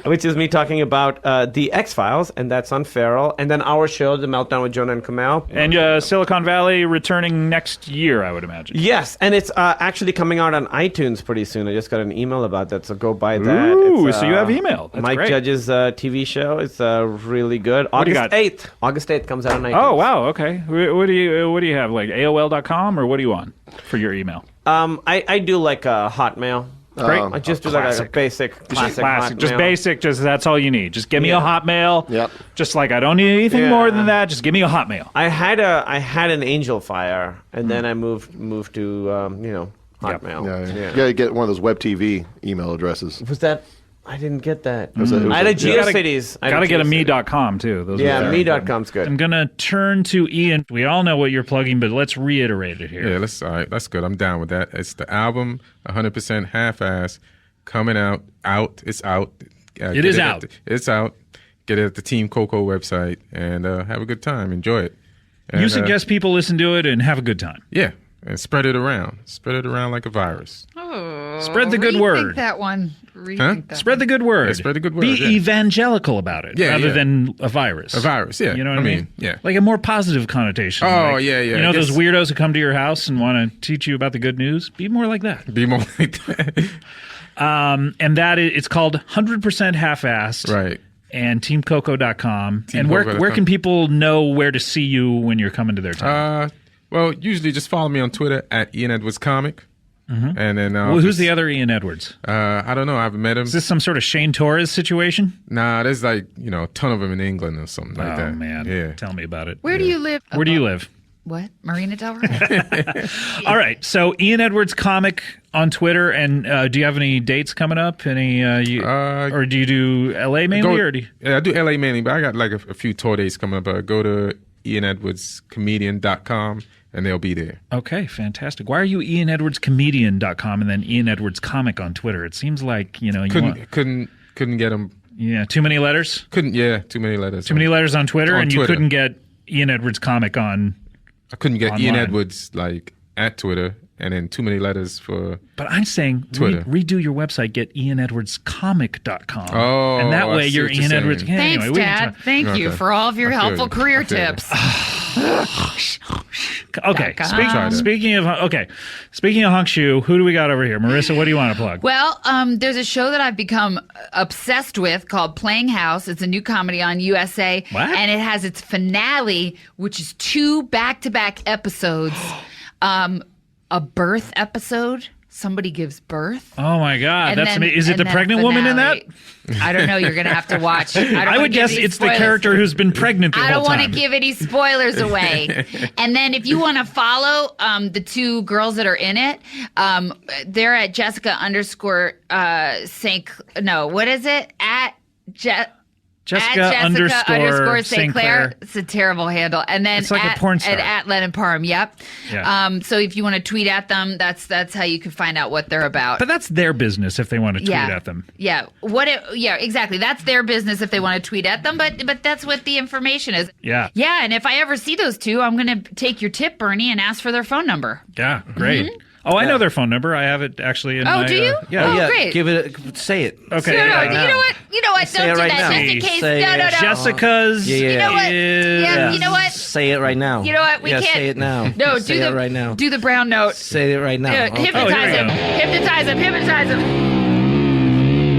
Which is me talking about the X-Files, and that's on Feral. And then our show, The Meltdown with Jonah and Kumail. And Silicon Valley returning next year, I would imagine. Yes, and it's actually coming out on iTunes pretty soon. I just got an email about that, so go buy that. Ooh, so you have email. That's Mike great. Judge's TV show. It's really good. What do you got? August 8th comes out on iTunes. Oh, wow, okay. What do you have, like AOL.com, or what do you want for your email? I do like a Hotmail. Great. I just do like a basic, classic Hotmail. Just basic, just that's all you need. Just give me a Hotmail. Yep. Just like I don't need anything more than that. Just give me a Hotmail. I had an Angel Fire, and then I moved to Hotmail. Yeah. You gotta get one of those web TV email addresses. Was that? I didn't get that. I had a GeoCities. Gotta get a me.com too. Those me.com's good. I'm gonna turn to Ian. We all know what you're plugging, but let's reiterate it here. Yeah, that's good. I'm down with that. It's the album, 100% half-ass, coming out. It's out. It is out. It's out. Get it at the Team Coco website and have a good time. Enjoy it. And, you suggest people listen to it and have a good time. Yeah, and spread it around. Spread it around like a virus. Oh, spread the good rethink word. That one. Spread the good word. Yeah, spread the good word. Be evangelical about it, rather than a virus. A virus, yeah. You know what I mean? Yeah. Like a more positive connotation. Oh, like, yeah. You know those weirdos who come to your house and want to teach you about the good news? Be more like that. Be more like that. And that it's called 100% Half-Assed. Right. And teamcoco.com. And where can people know where to see you when you're coming to their town? Well, usually just follow me on Twitter at Ian Edwards Comic. Mm-hmm. And then who's the other Ian Edwards? I don't know. I haven't met him. Is this some sort of Shane Torres situation? Nah, there's like a ton of them in England or something like that. Oh man, yeah. Tell me about it. Where do you live? Where do you live? What? Marina Del Rey? All right. So Ian Edwards Comic on Twitter, and do you have any dates coming up? Any? Or do you do LA mainly? Yeah, I do LA mainly, but I got like a few tour dates coming up. Go to IanEdwardsComedian.com. And they'll be there. Okay, fantastic. Why are you IanEdwardsComedian.com and then Ian Edwards Comic on Twitter? It seems like you couldn't get them. Yeah, too many letters. Too many letters. Too many letters on Twitter, and you couldn't get Ian Edwards Comic on. I couldn't get online. Ian Edwards like at Twitter, and then too many letters for. But I'm saying Twitter. Redo your website. Get IanEdwardsComic.com. Oh, and that way you're Ian Edwards. Yeah, Thanks, anyway, Dad. Thank you for all of your helpful career tips. Okay. Speaking of Hunk Shoe, who do we got over here? Marissa, what do you want to plug? Well, there's a show that I've become obsessed with called Playing House. It's a new comedy on USA. What? And it has its finale, which is 2 back-to-back episodes. A birth episode. Somebody gives birth. Oh my God, And that's then- amazing. Is it and the then pregnant a woman in that? finale. I don't know. You're going to have to watch. I would guess it's the character who's been pregnant the I whole don't want to time. give any spoilers away. And then if you want to follow the 2 girls that are in it, they're at Jessica _ Sank. No, what is it? At Jessica _St. St. Clair. It's a terrible handle. And then It's like a porn star. at Lennon Parham. Yep. Yeah. So if you want to tweet at them, that's how you can find out what they're about. But that's their business if they want to tweet at them. Yeah. Yeah, exactly. That's their business if they want to tweet at them, but that's what the information is. Yeah. Yeah, and if I ever see those two, I'm going to take your tip, Bernie, and ask for their phone number. Yeah, great. Mhm. Oh, I know their phone number. I have it actually in my... do you? yeah. Oh, great. Give it. Say it. Okay. No, right you now. know what? You know what? Say Don't it do right that now. just in case. Say No. it. Jessica's... Yeah. You know what? Yeah. You know what? Say it right now. You know what? We can't. Say it now. No, say do it the right now. Do the brown note. Say it right now. Okay. Hypnotize him. Hypnotize him. Hypnotize him.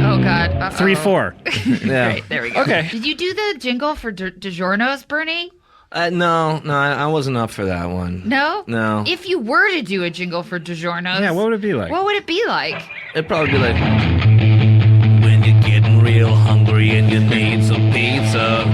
Oh God. 3-4. Yeah. Great. There we go. Okay. Did you do the jingle for DiGiorno's, Bernie? No, I wasn't up for that one. No. No. If you were to do a jingle for DiGiorno's, Yeah, what would it be like? What would it be like? It'd probably be like when you're getting real hungry and you need some pizza.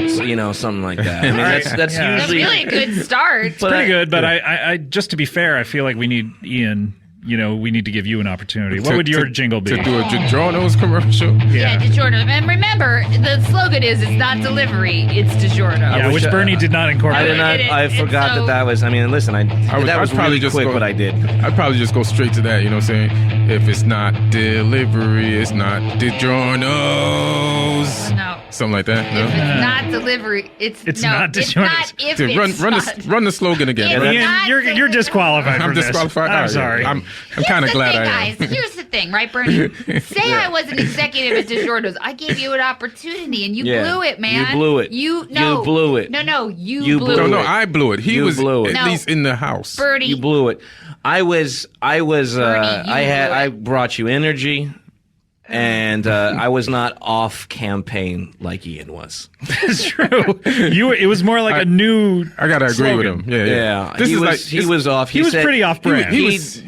So, something like that. I mean, that's Yeah. That's usually really a good start. It's pretty good, but I just to be fair, I feel like we need Ian. We need to give you an opportunity. What would your jingle be? To do a DiGiorno's commercial? Yeah, DiGiorno. And remember, the slogan is it's not delivery, it's DiGiorno. Yeah, which Bernie did not incorporate. I did not. I forgot that was. I mean, listen. That was probably really just quick, go, but I did. I'd probably just go straight to that. You know what I'm saying? If it's not delivery, it's not DiGiorno's. No. Something like that. No. If it's not delivery, it's not It's DiGiorno's. not if Dude, it's not. run the slogan again. It's Brett. not Ian, you're disqualified. I'm from this. disqualified. I'm All right, sorry. I'm kind of glad I am. Guys, here's the thing, right, Bernie? Say I was an executive at DiGiorno's. I gave you an opportunity, and you blew it, man. You blew it. You blew it. No, you blew No, it. no, I blew it. He You was blew it. at No. least in the house. Bernie. You blew it. I was. I brought you energy. And I was not off campaign like Ian was. That's true. It was more like a new. I gotta agree with him. Yeah. He was off. He was pretty off brand. He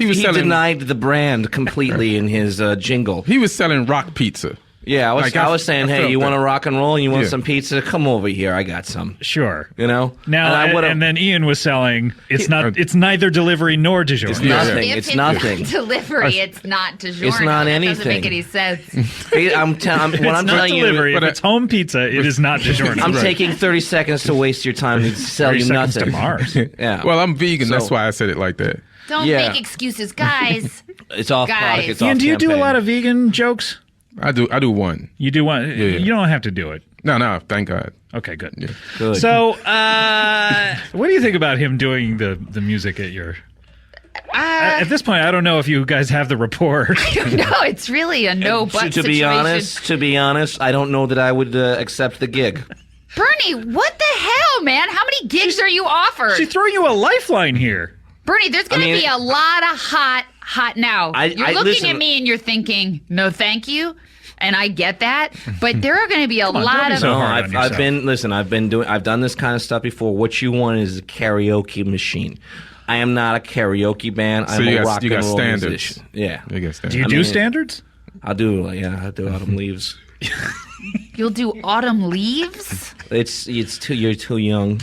was selling, denied the brand completely in his jingle. He was selling rock pizza. Yeah, I was saying, hey, you want to rock and roll? You want Yeah. some pizza? Come over here. I got some. Sure. Now, And then Ian was selling. It's not. It's neither delivery nor DiGiorno. It's nothing. If It's nothing. not delivery, it's not DiGiorno. It's not That doesn't anything. make any sense. I'm telling delivery. you, If it's home pizza, it is not DiGiorno. I'm taking 30 seconds to waste your time and sell 30 you seconds nothing. to Mars. Yeah. Well, I'm vegan. That's why I said it like that. Don't make excuses, guys. It's off product. It's Ian, off do you do a campaign. lot of vegan jokes? I do one. You do one. Yeah. You don't have to do it. No, thank God. Okay, good. Yeah. Good. So, what do you think about him doing the music at your? At this point, I don't know if you guys have the rapport. No, it's really a no but to situation. be honest, I don't know that I would accept the gig. Bernie, what the hell, man? How many gigs are you offered? She's throwing you a lifeline here. Bernie, there's going to be a lot of hot now. You're looking listen- at me and you're thinking, no, thank you. And I get that, but there are going to be a lot of. No, I've done this kind of stuff before. What you want is a karaoke machine. I am not a karaoke band. So I'm you a got- rock you got and roll standards. musician. Yeah. You got standards. Do you do standards? I do. Yeah, I do Autumn Leaves. You'll do Autumn Leaves? You're too young.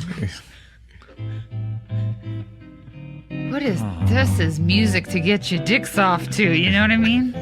What is this? Is music to get your dicks off to? You know what I mean?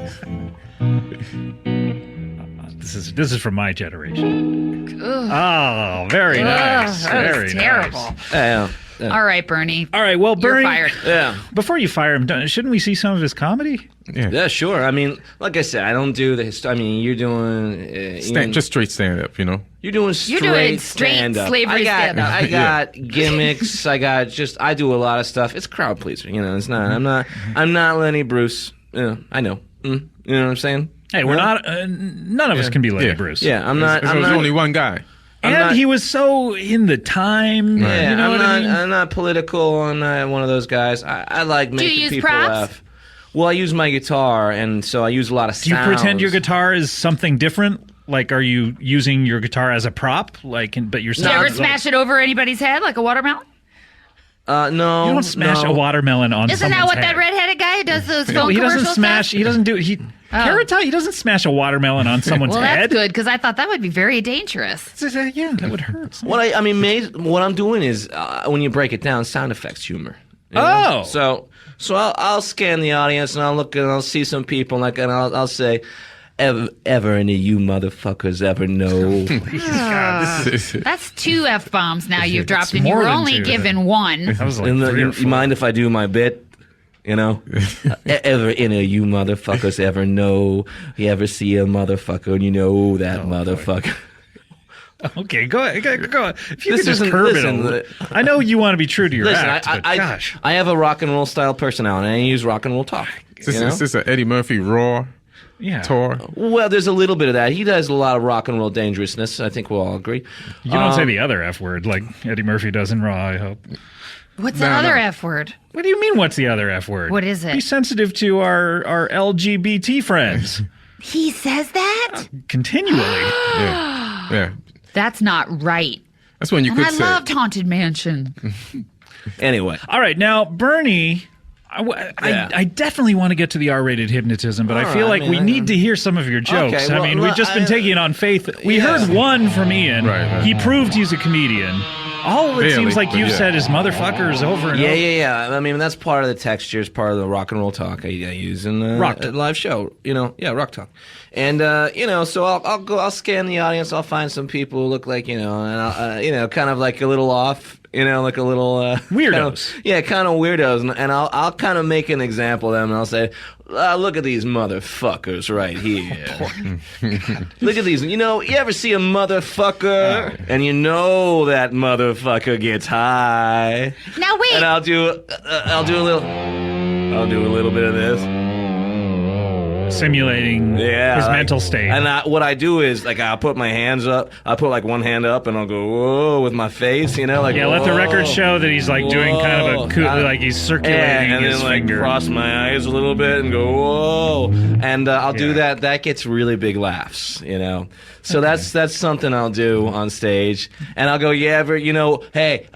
This is from my generation. Ugh. Oh, very nice. That was Very terrible. nice. Yeah. All right, Bernie. All right. Well, You're Bernie, fired. Yeah. Before you fire him, shouldn't we see some of his comedy? Yeah, sure. I mean, like I said, I don't do the. I mean, you're doing Just straight stand up, you know. You're doing straight stand-up. slavery stand-up. I got gimmicks. I do a lot of stuff. It's crowd pleaser. You know, it's not. I'm not Lenny Bruce. I know. You know what I'm saying? Hey, we're not. None of us can be Lenny Bruce. Yeah, I'm not. There's only one guy. And he was so in the time. Yeah, you know what I mean? I'm not political. I'm not one of those guys. I like making use people props? laugh. Well, I use my guitar, and so I use a lot of Do you sounds. pretend your guitar is something different? Like, are you using your guitar as a prop? But your Did you ever smash it over anybody's head like a watermelon? No. You don't smash a watermelon on Isn't that someone's what head. that redheaded guy who does those No, phone he doesn't commercials smash. does? He doesn't do. Carrot Top, he doesn't smash a watermelon on someone's well, head. that's good because I thought that would be very dangerous. Yeah, that would hurt. What what I'm doing is when you break it down, sound effects humor. You know? So I'll scan the audience and I'll look and I'll see some people and I'll say, ever any of you motherfuckers ever know. That's 2 F-bombs now you've dropped, and you more were than only 2. given 1. That was like 3 or you 4. mind if I do my bit? You know, ever any of you motherfuckers ever know? You ever see a motherfucker and you know that motherfucker? Okay, go ahead. If you This could just isn't- curb listen, it. I know you want to be true to your Listen, act, but gosh. I have a rock and roll style personality, and I use rock and roll talk. Is this an Eddie Murphy Raw tour? Well, there's a little bit of that. He does a lot of rock and roll dangerousness. I think we'll all agree. You don't say the other F word like Eddie Murphy does in Raw, I hope. What's the other F word? What do you mean, what's the other F word? What is it? Be sensitive to our LGBT friends. He says that? Continually. Yeah. That's not right. That's when you And could I say. loved Haunted Mansion. Anyway. All right, now, Bernie, I definitely want to get to the R-rated hypnotism, but I All feel right, like man, we need to hear some of your jokes. Okay, well, I mean, we've just been taking it on faith. We Yeah. heard one from Ian. Right. He proved he's a comedian. All it Barely, seems like but you've yeah. said is motherfuckers over and over. Yeah. I mean, that's part of the textures, part of the rock and roll talk I use in Rock a live show. Rock talk. And so I'll scan the audience. I'll find some people who look like and I'll, kind of like a little off. Like a little weirdos. Kind of weirdos, and I'll kind of make an example of them, and I'll say, "Look at these motherfuckers right here. Look at these. You ever see a motherfucker, and you know that motherfucker gets high. Now wait. And I'll do a little bit of this." Simulating his mental state. And what I do is, I'll put my hands up. I'll put, one hand up, and I'll go, whoa, with my face, let the record show that he's, doing kind of a he's circulating and his then, finger. cross my eyes a little bit and go, whoa. And I'll do that. That gets really big laughs, So that's something I'll do on stage. And I'll go, hey,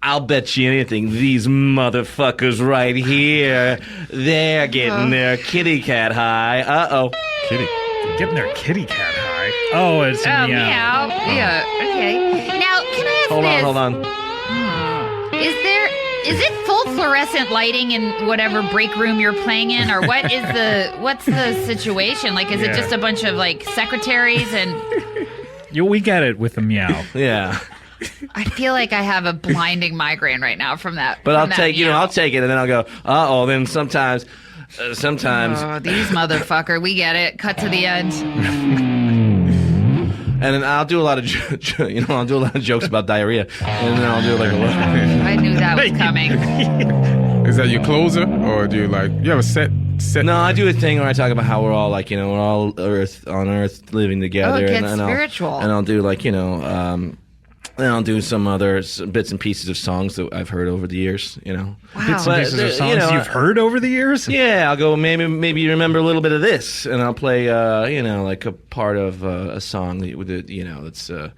I'll bet you anything, these motherfuckers right here, they're getting their kitty cat high. Uh-oh. Getting their kitty cat high. Oh, it's meow. Yeah, okay. Now, can I ask this? Hold on. Is it full fluorescent lighting in whatever break room you're playing in, or what's the situation? Is it just a bunch of secretaries and? We get it with the meow. Yeah. I feel like I have a blinding migraine right now from that. But I'll take I'll take it, and then I'll go, uh-oh, then sometimes. Oh, these motherfucker, we get it. Cut to the end. And then I'll do a lot of, jokes about diarrhea, and then I'll do I knew that was coming. Is that your closer, or do you you have a set? No, I do a thing where I talk about how we're all we're all on Earth living together. Oh, it gets and spiritual. And I'll do and I'll do some other bits and pieces of songs that I've heard over the years, Wow. Bits and pieces of songs you've heard over the years? Yeah, I'll go, maybe you remember a little bit of this, and I'll play, a part of a song that's a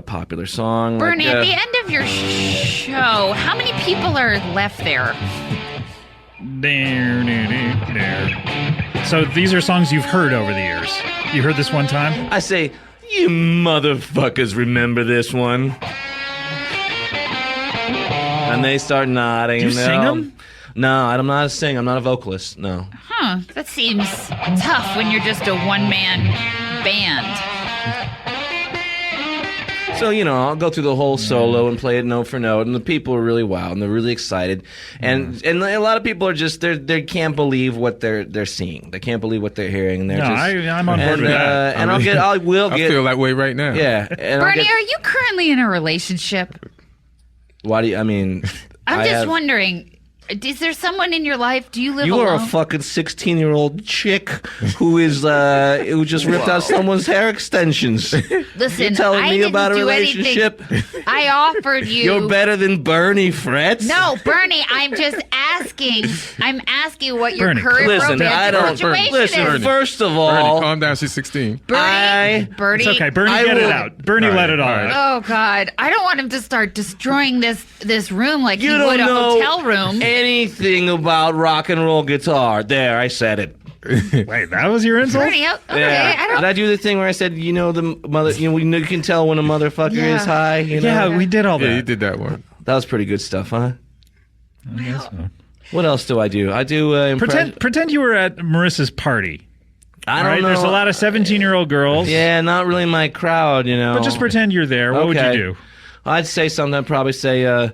popular song. Bernie, at the end of your show, how many people are left there? So these are songs you've heard over the years. You heard this one time? I say, you motherfuckers remember this one? And they start nodding. Do you sing them? No, I'm not a singer. I'm not a vocalist. No. Huh, that seems tough when you're just a one-man band. So, I'll go through the whole solo and play it note for note, and the people are really wild, and they're really excited. And a lot of people are just, they can't believe what they're seeing. They can't believe what they're hearing. And they're I'm on board with that. And I feel that way right now. Yeah. Bernie, are you currently in a relationship? Why do you, I'm just wondering, is there someone in your life? Do you live You alone? are a fucking 16-year-old chick who just ripped out someone's hair extensions. Listen, You're telling I me didn't about a do relationship? anything. I offered you. You're better than Bernie, Fretz. No, Bernie, I'm just asking. I'm asking what your Bernie, current listen, romantic situation listen, is. first of all, Bernie, calm down. She's 16. Bernie, It's okay. Bernie, get it out. Bernie, let it all out. Oh God, I don't want him to start destroying this room like You he don't would a know hotel room. anything about rock and roll guitar. There, I said it. Wait, that was your insult? Bernie, okay, Yeah. Did I do the thing where I said, the mother, you can tell when a motherfucker Yeah. is high? Yeah, we did all that. Yeah, you did that one. That was pretty good stuff, huh? What else do I do? I do Pretend you were at Marissa's party. I don't All right, know. there's a lot of 17-year-old girls. Yeah, not really my crowd, you know. But just pretend you're there. What would you do? I'd say something. I'd probably say, so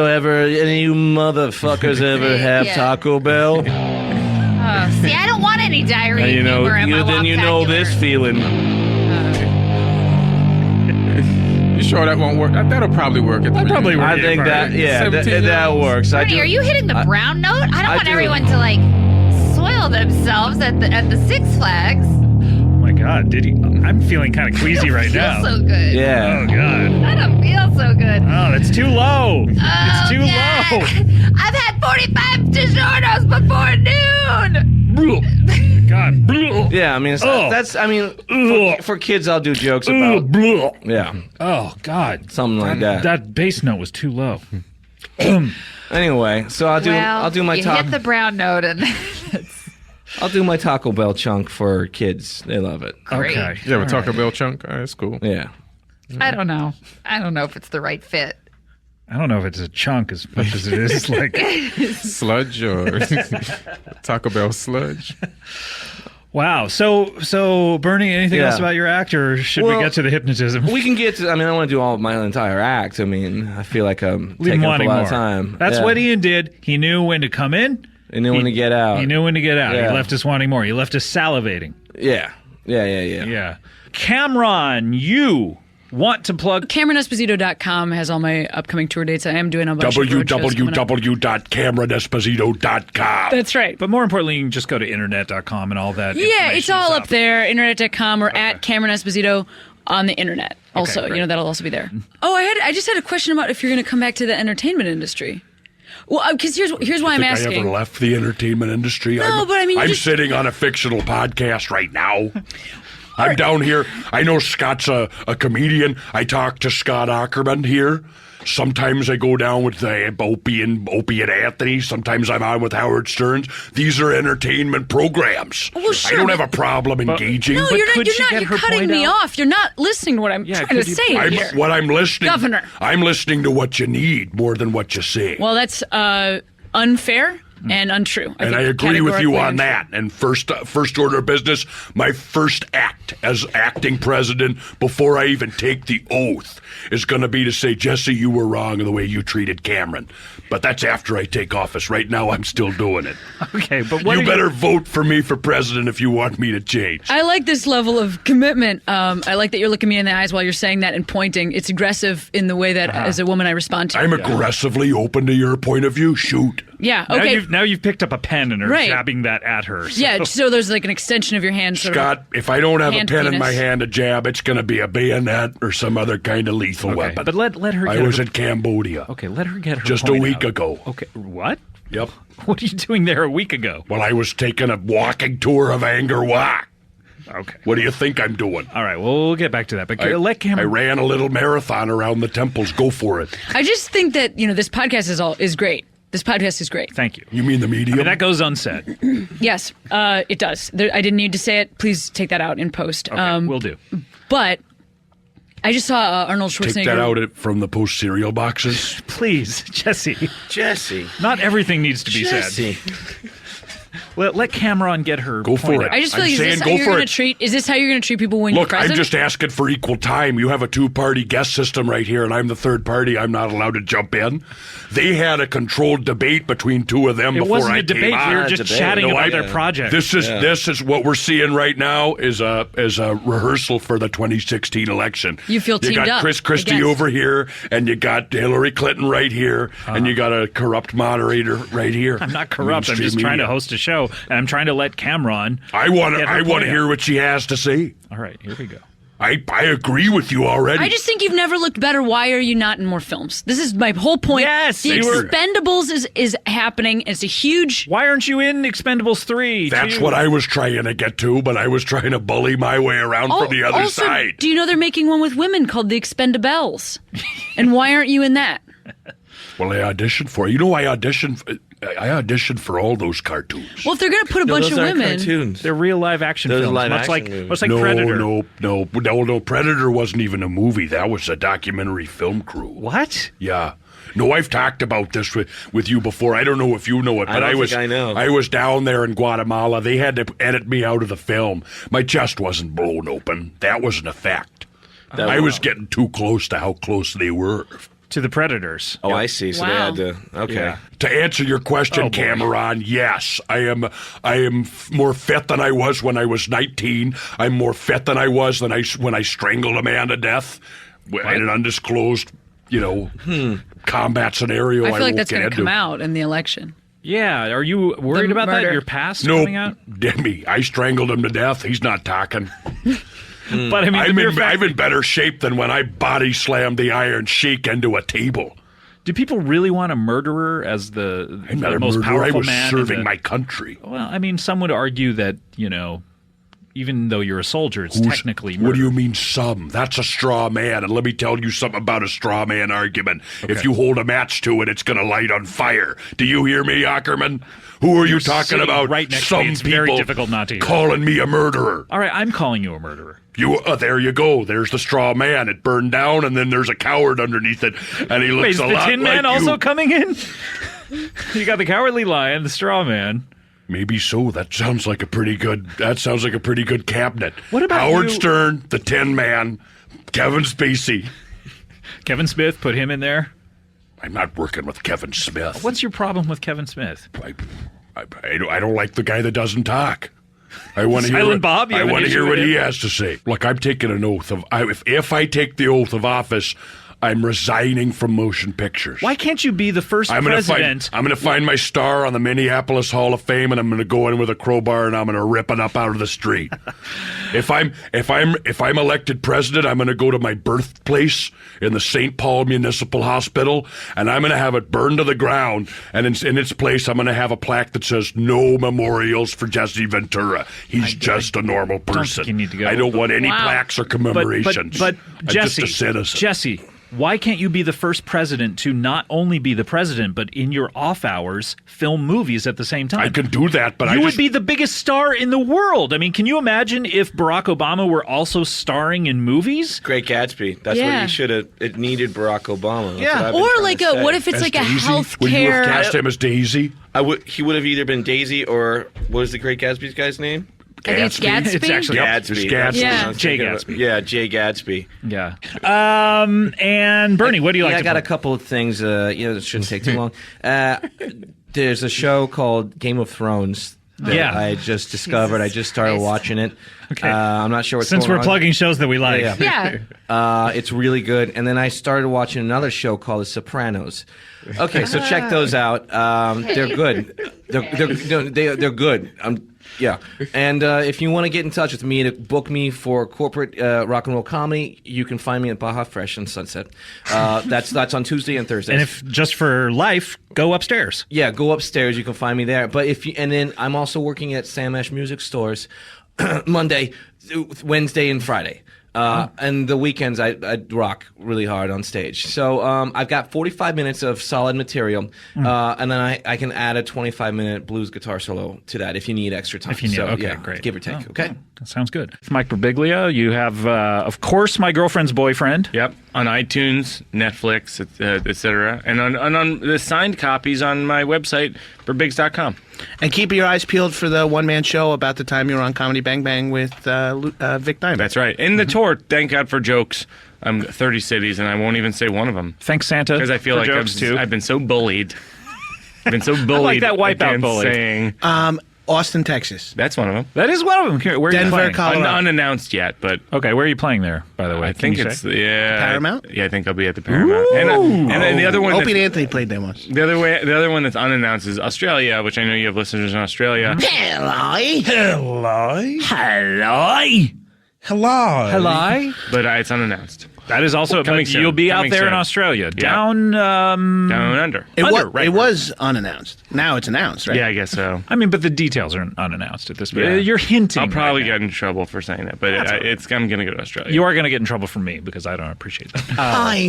ever any of you motherfuckers ever have Taco Bell? See, I don't want any diarrhea And, humor in my then you know this feeling. You sure that won't work? That'll probably work. That probably work. I think that that works. Bernie, are you hitting the brown note? I don't want everyone to like soil themselves at the Six Flags. Oh my God, did he? I'm feeling kind of queasy right now. So good. Yeah. Oh God. I don't feel so good. Oh, that's too low. It's too low. I've had 45 DiGiorno's before noon. God. Yeah, I mean, for kids, I'll do jokes about. Yeah. Oh God. Something like that. That bass note was too low. Anyway, so I'll do my you top. hit the brown note and I'll do my Taco Bell chunk for kids. They love it. Great. Okay. You have a Taco Bell chunk? That's cool. Yeah. I don't know. I don't know if it's the right fit. I don't know if it's a chunk as much as it is like sludge or Taco Bell sludge. Wow. So Bernie, anything else about your act, or should we get to the hypnotism? We can get to. I mean, I want to do all my entire act. I mean, I feel like I'm Leave him taking up a wanting lot more. of time. That's what Ian did. He knew when to come in. He knew when to get out. He knew when to get out. Yeah. He left us wanting more. He left us salivating. Yeah. Cameron, you want to plug? CameronEsposito.com has all my upcoming tour dates. I am doing a bunch of road shows coming up. www.cameronesposito.com. That's right. But more importantly, you can just go to internet.com and all that. Yeah, it's all information up there. Internet.com or at Cameron Esposito on the internet. Also, great. that'll also be there. Oh, I just had a question about if you're going to come back to the entertainment industry. Well, because here's why I'm I asking. ever left the entertainment industry. No, but I mean, I'm sitting on a fictional podcast right now. I'm down here. I know Scott's a comedian. I talk to Scott Ackerman here. Sometimes I go down with Opie and Anthony. Sometimes I'm on with Howard Stearns. These are entertainment programs. Well, sure, I don't have a problem engaging. No, you're not. You're cutting me off. You're not listening to what I'm trying to say here. What I'm listening, Governor. I'm listening to what you need more than what you say. Well, that's unfair and untrue. And I agree with you on that. And first order of business, my first act as acting president before I even take the oath is going to be to say, Jesse, you were wrong in the way you treated Cameron. But that's after I take office. Right now, I'm still doing it. Okay, but you better vote for me for president if you want me to change. I like this level of commitment. I like that you're looking me in the eyes while you're saying that and pointing. It's aggressive in the way that, as a woman, I respond to. I'm aggressively open to your point of view. Shoot. Yeah, okay. Now you've picked up a pen and are Right. jabbing that at her. So. Yeah, so there's like an extension of your hand. Sort Scott, of if I don't have a hand pen in my penis. hand to jab, it's going to be a bayonet or some other kind of lethal weapon. But let her I get was her- in Cambodia. Okay, let her get her Just a point week out. ago. Okay, what? Yep. What are you doing there a week ago? Well, I was taking a walking tour of Angkor Wat. Okay. What do you think I'm doing? All right, well, we'll get back to that. But let I Cameron... ran a little marathon around the temples. Go for it. I just think that this podcast is great. This podcast is great. Thank you. You mean the medium? I mean, that goes unsaid. Yes, it does. I didn't need to say it. Please take that out in post. Okay, will do. But I just saw Arnold Schwarzenegger. Take that out from the post cereal boxes. Please, Jesse. Jesse. Not everything needs to be said. Let Cameron get her Go for point it. out. I just feel I'm like is this saying how go you're for going to it. treat? Is this how you're going to treat people when Look, you're president? I'm just asking for equal time. You have a two-party guest system right here, and I'm the third party. I'm not allowed to jump in. They had a controlled debate between two of them It before wasn't I a debate. came on. We were just chatting about their project. This is what we're seeing right now is a rehearsal for the 2016 election. You feel You teamed got up Chris Christie against. over here, and you got Hillary Clinton right here, and you got a corrupt moderator right here. I'm not corrupt. I'm Mainstream just trying to media. host a show, and I'm trying to let Cameron. I want get her to point hear out. what she has to say. All right, here we go. I agree with you already. I just think you've never looked better. Why are you not in more films? This is my whole point. Yes, the you were- Expendables is happening. It's a huge. Why aren't you in Expendables 3? That's what I was trying to get to, but I was trying to bully my way around from the other also, side. do you know they're making one with women called the Expendables? And why aren't you in that? Well, I auditioned for it. You know, I auditioned for all those cartoons. Well, if they're going to put a bunch of women, They're real live action Those films, live much action like movies. much like no, Predator. No. Predator wasn't even a movie. That was a documentary film crew. What? Yeah. No, I've talked about this with you before. I don't know if you know it, but I was down there in Guatemala. They had to edit me out of the film. My chest wasn't blown open. That was an effect. I was getting too close to how close they were. To the predators. Oh, I see. So they had to. Okay. Yeah. To answer your question, Cameron, yes, I am more fit than I was when I was 19. I'm more fit than I was when I strangled a man to death in an undisclosed, combat scenario. I feel like that's going to come out in the election. Yeah. Are you worried about that? Your past coming out? Demi, I strangled him to death. He's not talking. But I mean, I'm in better shape than when I body slammed the Iron Sheik into a table. Do people really want a murderer as the most powerful man? I was serving my country. Well, I mean, some would argue that, even though you're a soldier, it's technically murder. What do you mean some? That's a straw man. And let me tell you something about a straw man argument. Okay. If you hold a match to it, it's going to light on fire. Do you hear me, Ackerman? Who are you talking about? Right next some to me. It's people very difficult not to hear. Calling me a murderer. All right, I'm calling you a murderer. There you go. There's the straw man. It burned down, and then there's a coward underneath it, and he looks a lot like you. Is the Tin Man also coming in? You got the Cowardly Lion, the straw man. Maybe so. That sounds like a pretty good cabinet. What about Howard Stern, the Tin Man, Kevin Spacey. Kevin Smith, put him in there? I'm not working with Kevin Smith. What's your problem with Kevin Smith? I don't like the guy that doesn't talk. I want to hear what he has to say. Look, I'm taking an oath of if I take the oath of office, I'm resigning from motion pictures. Why can't you be the first president? I'm going to find my star on the Minneapolis Hall of Fame, and I'm going to go in with a crowbar and I'm going to rip it up out of the street. If I'm elected president, I'm going to go to my birthplace in the St. Paul Municipal Hospital, and I'm going to have it burned to the ground. And in its place, I'm going to have a plaque that says "No memorials for Jesse Ventura. He's just a normal person." Don't think you need to go. I don't want any plaques or commemorations. But I'm just a citizen. Jesse, why can't you be the first president to not only be the president, but in your off hours film movies at the same time? I can do that, but you would be the biggest star in the world. I mean, can you imagine if Barack Obama were also starring in movies? Great Gatsby. That's what you should have. It needed Barack Obama. Yeah. Or like what if it's like a healthcare? Would you have cast him as Daisy? He would have either been Daisy or what was the Great Gatsby's guy's name? I think it's Gatsby. It's actually Gatsby. Yeah. Jay Gatsby. Yeah, Jay Gatsby. Yeah. And Bernie, what do you like? I got a couple of things. It shouldn't take too long. There's a show called Game of Thrones that I just discovered. I just started watching it. Okay. I'm not sure what's Since going we're on. plugging shows that we like. Yeah. It's really good. And then I started watching another show called The Sopranos. Okay, so check those out. They're good. They're good. Yeah. And if you want to get in touch with me to book me for corporate rock and roll comedy, you can find me at Baja Fresh in Sunset. That's on Tuesday and Thursday. And if just for life, go upstairs. Yeah, go upstairs. You can find me there. But and then I'm also working at Sam Ash Music Stores Monday, Wednesday, and Friday. And the weekends I rock really hard on stage. So I've got 45 minutes of solid material, and then I can add a 25-minute blues guitar solo to that if you need extra time. If you need, so, okay, great. Give or take, okay? That sounds good. Mike Birbiglia, you have, of course, My Girlfriend's Boyfriend. Yep, on iTunes, Netflix, etc. And on the signed copies on my website, birbigs.com. And keep your eyes peeled for the one-man show about the time you were on Comedy Bang Bang with Vic Diamond. That's right. In the tour, thank God for jokes. I'm 30 cities, and I won't even say one of them. Thanks, Santa. Because I feel like I've been so bullied. I've been so bullied. I like that wipeout bully. Saying, Austin, Texas. That's one of them. That is one of them. Here, where are Denver, you playing? Colorado. Unannounced yet, but okay. Where are you playing there? By the way, I think it's Paramount. Yeah, I think I'll be at the Paramount. And the other one. Opie and Anthony played there once. The other one that's unannounced is Australia, which I know you have listeners in Australia. Hello. But it's unannounced. That is also coming soon. You'll be out there soon. in Australia. Yeah. Down under. It was unannounced. Now it's announced, right? Yeah, I guess so. I mean, but the details are unannounced at this point. You're hinting. I'll probably get in trouble for saying that, but I'm going to go to Australia. You are going to get in trouble from me because I don't appreciate that. I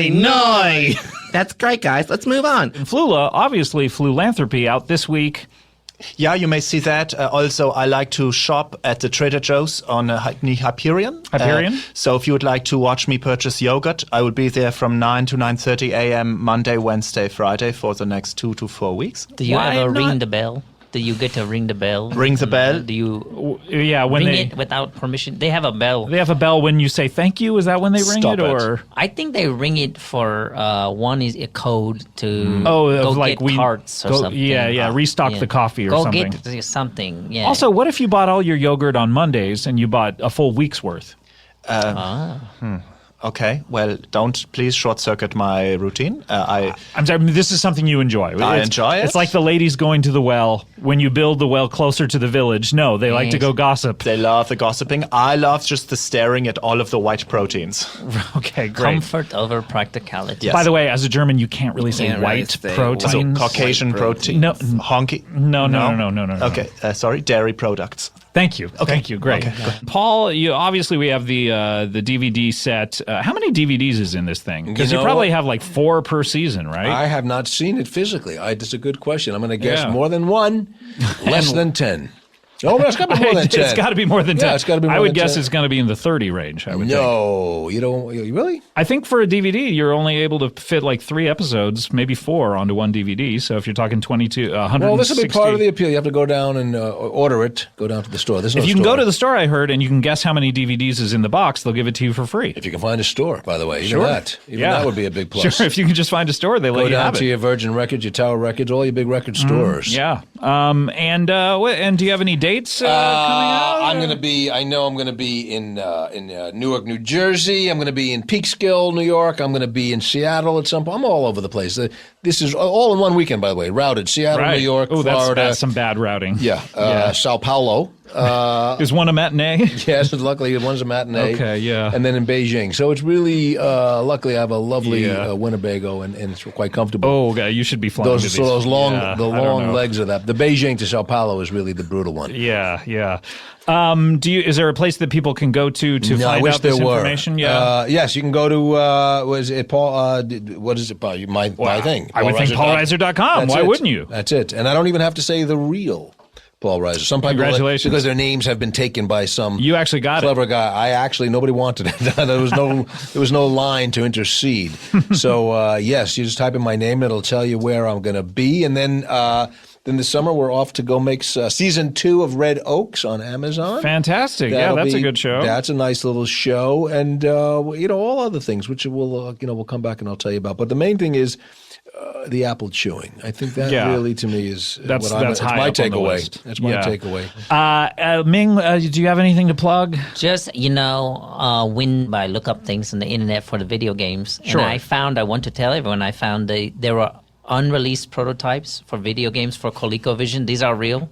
know. That's great, guys. Let's move on. Flula, obviously, Flulanthropy out this week. Yeah, you may see that. Also, I like to shop at the Trader Joe's on Hyperion. Hyperion? So if you would like to watch me purchase yogurt, I will be there from 9 to 9:30 a.m. Monday, Wednesday, Friday for the next 2 to 4 weeks. Do you ever ring the bell? Do you get to ring the bell? Ring the bell? Do you when ring they it without permission? They have a bell. They have a bell when you say thank you. Is that when they ring Stop it, it. or I think they ring it for one is a code to of go like get carts or something. restock the coffee or go something. Get something. Yeah. Also, what if you bought all your yogurt on Mondays and you bought a full week's worth? Okay, well, don't please short-circuit my routine. I'm sorry, this is something you enjoy. I enjoy it. It's like the ladies going to the well when you build the well closer to the village. No, they like to go gossip. They love the gossiping. I love just the staring at all of the white proteins. Okay, great. Comfort over practicality. Yes. By the way, as a German, you can't really say white proteins. So Caucasian protein. No, honky. No. Okay, sorry, dairy products. Thank you. Okay. Thank you. Great. Okay. Paul, obviously we have the DVD set. How many DVDs is in this thing? Because you, know probably what? have like 4 per season, right? I have not seen it physically. It's a good question. I'm going to guess Yeah. more than 1, less than 10. Oh, it's got to be more than 10. It's got to be more than 10. Yeah, it's got to be more I would than guess 10. it's going to be in the 30 range, I would think. No, you don't. Really? I think for a DVD, you're only able to fit like 3 episodes, maybe 4 onto one DVD. So if you're talking 22, 160. Well, this will be part of the appeal. You have to go down and order it. Go down to the store. There's no If you can store. go to the store, I heard, and you can guess how many DVDs is in the box, they'll give it to you for free. If you can find a store, by the way. Even Sure. that. Even that would be a big plus. Sure, if you can just find a store, they let Go you down have to it. your Virgin Records, your Tower Records, all your big record stores. Yeah. And do you have any dates coming out? I'm going to be. I know I'm going to be in Newark, New Jersey. I'm going to be in Peekskill, New York. I'm going to be in Seattle at some point. I'm all over the place. This is all in one weekend, by the way. Routed Seattle, Right. New York, Oh, Florida. that's some bad routing. Yeah. Sao Paulo. Is one a matinee? Yes, luckily one's a matinee. Okay, yeah. And then in Beijing. So it's really, luckily I have a lovely Winnebago and it's quite comfortable. Oh, okay, you should be flying to these. Those long, Yeah, the I don't long know. legs of that. The Beijing to Sao Paulo is really the brutal one. Yeah. Is there a place that people can go to No, I find wish out this there were. information? Yeah. Yes, you can go to was it Paul? What is it? My thing. I would think paulreiser.com. That's Why it. wouldn't you? That's it. And I don't even have to say the real Paul Reiser. Some people, Congratulations. because their names have been taken by some. You actually got clever guy. Nobody wanted it. there was no line to intercede. So yes, you just type in my name, and it'll tell you where I'm going to be, and then. Then this summer we're off to go make season 2 of Red Oaks on Amazon. Fantastic! That's a good show. That's a nice little show, and all other things which we'll come back and I'll tell you about. But the main thing is the apple chewing. I think that really to me is that's my high up on the takeaway. list. That's my takeaway. Ming, do you have anything to plug? Just, when I look up things on the internet for the video games. Sure. And I want to tell everyone, there were unreleased prototypes for video games for ColecoVision. These are real.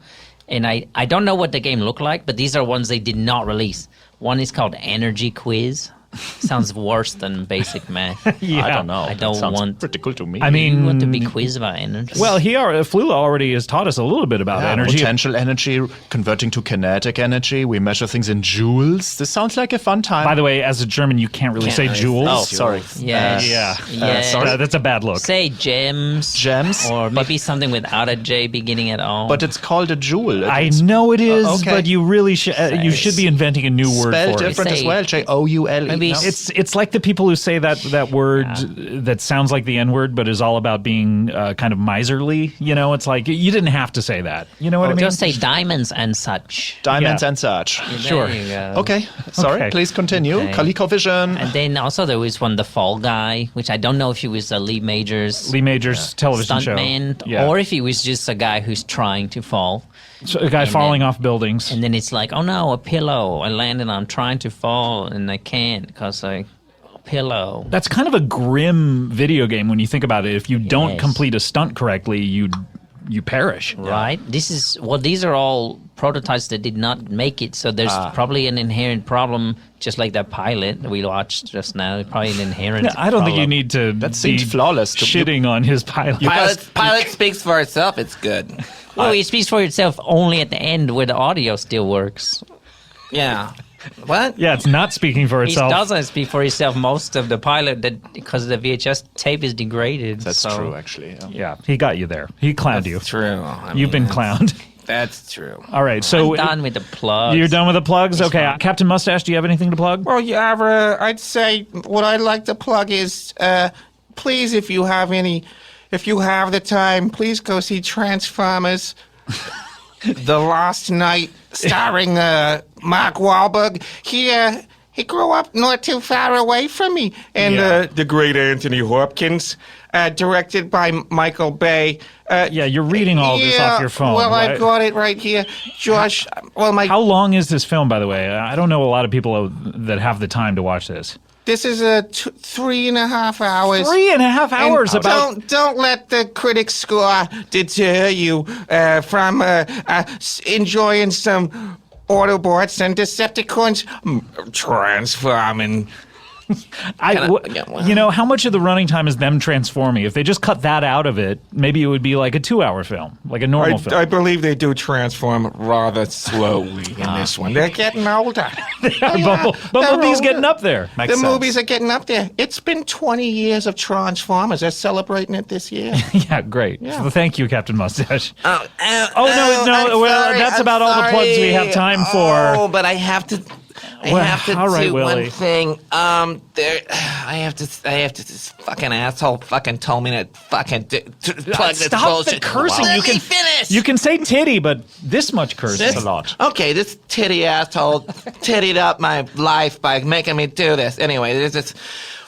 And I don't know what the game looked like, but these are ones they did not release. One is called Energy Quiz. Sounds worse than basic math. Yeah. I don't know. I don't want pretty cool to me. I mean, you want to be quizzed about energy. Well, Flula already has taught us a little bit about energy. Potential energy, converting to kinetic energy. We measure things in joules. This sounds like a fun time. By the way, as a German, you can't really say joules. Oh, sorry. Yes. Sorry, that's a bad look. Say gems, or maybe something without a J beginning at all. But it's called a joule. I know it is, okay. but you really should. You should be inventing a new word Spelled for it. different as well. Joule. It's like the people who say that word that sounds like the N-word, but is all about being kind of miserly. It's like you didn't have to say that. You know what I mean? Just say diamonds and such. Diamonds and such. Sure. There you go. Okay. Sorry. Okay. Please continue. Okay. ColecoVision. And then also there was one, The Fall Guy, which I don't know if he was a Lee Majors television show. stuntman, or if he was just a guy who's trying to fall. So a guy falling off buildings. And then it's like, oh no, a pillow. I landed, I'm trying to fall, and I can't because a pillow. That's kind of a grim video game when you think about it. If you don't complete a stunt correctly, you perish. Right? These are all prototypes that did not make it, so there's probably an inherent problem, just like that pilot we watched just now. Probably an inherent I don't think you problem. need to That seems flawless. shitting on his pilot. Pilot speaks for itself. It's good. Well, it speaks for itself only at the end where the audio still works. Yeah. What? Yeah, it's not speaking for He itself. doesn't speak for himself most of the pilot because the VHS tape is degraded. That's so. true, actually. Yeah, he got you there. He clowned you. True. You've been clowned. That's true. All right, so I'm done with the plugs. You're done with the plugs? Okay, Captain Mustache, do you have anything to plug? Well, yeah, I'd say what I'd like to plug is, please, if you have the time, please go see Transformers: The Last Night, starring Mark Wahlberg. He grew up not too far away from me, and the great Anthony Hopkins, directed by Michael Bay. You're reading all this off your phone. Well, right? I've got it right here, Josh. How long is this film, by the way? I don't know a lot of people that have the time to watch this. This is 3.5 hours. 3.5 hours and about. Don't let the critic score deter you from enjoying some Autobots and Decepticons transforming. How much of the running time is them transforming? If they just cut that out of it, maybe it would be like a 2-hour film, like a normal film. I believe they do transform rather slowly in this one. They're getting older. Bumblebee's getting up there. The movies are getting up there. It's been 20 years of Transformers. They're celebrating it this year. Yeah, great. Yeah. So thank you, Captain Mustache. No. That's about all the plugs we have time for. Oh, but I have to. I have to do one thing. I have to. This fucking asshole fucking told me to fucking plug this Stop bullshit. the cursing. Let me finish. You can say titty, but this much cursing is a lot. Okay, this titty asshole tittied up my life by making me do this. Anyway, there's this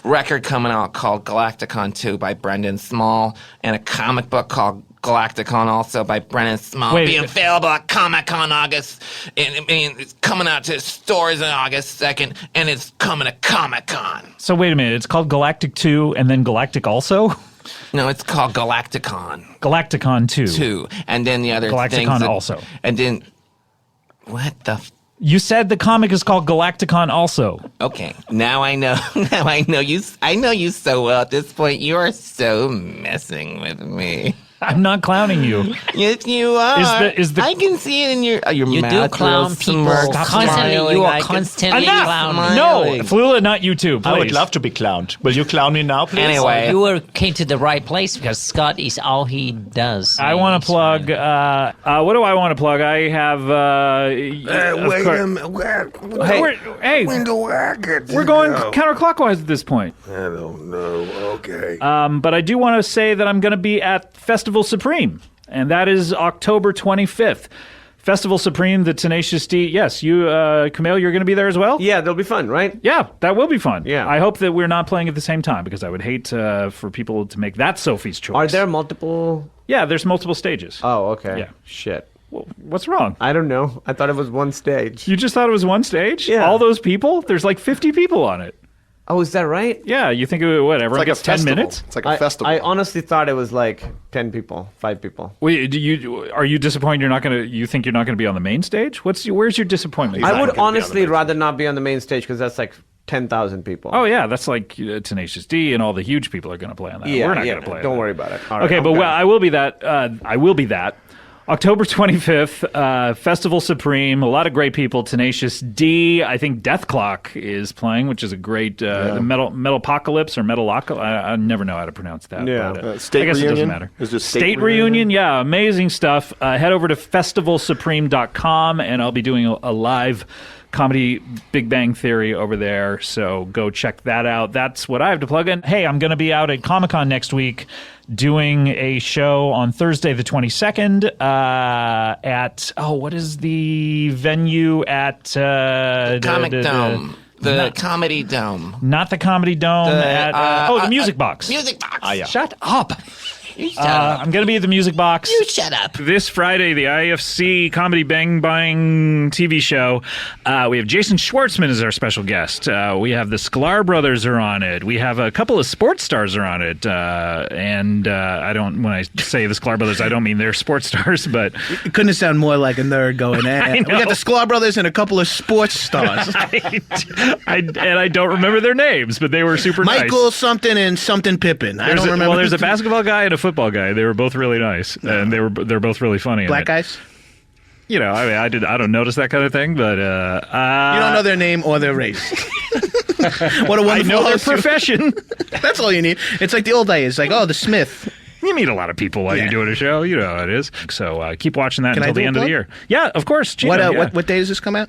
record coming out called Galacticon 2 by Brendan Small, and a comic book called Galacticon also by Brendan Small. Be available at Comic-Con August. It's coming out to stores on August 2nd, and it's coming to Comic-Con. So wait a minute. It's called Galactic 2 and then Galactic also? No, it's called Galacticon. Galacticon 2. 2. And then the other Galacticon things also. And then... What the... You said the comic is called Galacticon also. Okay, now I know. Now I know you. I know you so well. At this point, you are so messing with me. I'm not clowning you. Yes, you are. Is the I can see it in your You mouth. do clown people constantly. You are constantly clowning. No, Flula, not you too. Please. I would love to be clowned. Will you clown me now, please? Anyway, came to the right place because Scott is all he does. I want to plug. What do I want to plug? I have. Wait a minute. Hey, when do I get to we're going go? counterclockwise at this point. I don't know. Okay. But I do want to say that I'm going to be at Festival Supreme, and that is October 25th. Festival Supreme, the Tenacious D. Yes, you, Camille, you're going to be there as well? Yeah, that'll be fun, right? Yeah, that will be fun. Yeah. I hope that we're not playing at the same time, because I would hate for people to make that Sophie's choice. Are there multiple? Yeah, there's multiple stages. Oh, okay. Yeah. Shit. Well, what's wrong? I don't know. I thought it was one stage. You just thought it was one stage? Yeah. All those people? There's like 50 people on it. Oh, is that right? Yeah, you think everyone like gets a 10 festival. minutes? It's like a festival. I honestly thought it was like 10 people, 5 people. Wait, are you disappointed you think you're not going to be on the main stage? Where's your disappointment? I would honestly rather not be on the main stage because that's like 10,000 people. Oh yeah, that's like Tenacious D and all the huge people are going to play on that. Yeah, We're not going to play. Don't worry about it. All right, okay, but I will be that. I will be that. October 25th, Festival Supreme, a lot of great people. Tenacious D, I think Death Clock is playing, which is a great Metalopocalypse or Metalocalypse. I never know how to pronounce that. Yeah, but, State I guess Reunion? it doesn't matter. Is it State Reunion? Yeah, amazing stuff. Head over to festivalsupreme.com, and I'll be doing a live comedy Big Bang Theory over there, so go check that out. That's what I have to plug in. Hey, I'm going to be out at Comic-Con next week doing a show on Thursday the 22nd at, what is the venue at? Comic Dome. The Comedy Dome. Not the Comedy Dome. The Music Box. Music Box. Yeah. Shut up. You shut up. I'm going to be at the Music Box. You shut up. This Friday, the IFC Comedy Bang Bang TV show. We have Jason Schwartzman as our special guest. We have the Sklar brothers are on it. We have a couple of sports stars are on it. And when I say the Sklar brothers, I don't mean they're sports stars, but It couldn't sound more like a nerd going, I We know. got the Sklar brothers and a couple of sports stars. I don't remember their names, but they were super nice. Michael something and something Pippen. I don't remember. There's a basketball guy and a football guy. They were both really nice, and they're both really funny. Black guys? You know, I mean, I don't notice that kind of thing, but You don't know their name or their race. What a wonderful I know their host you- profession. That's all you need. It's like the old days. Like, the Smith. You meet a lot of people while you're doing a show. You know how it is. So keep watching that Can I until do the a end of the plug? year. Yeah, of course. Gino, What day does this come out?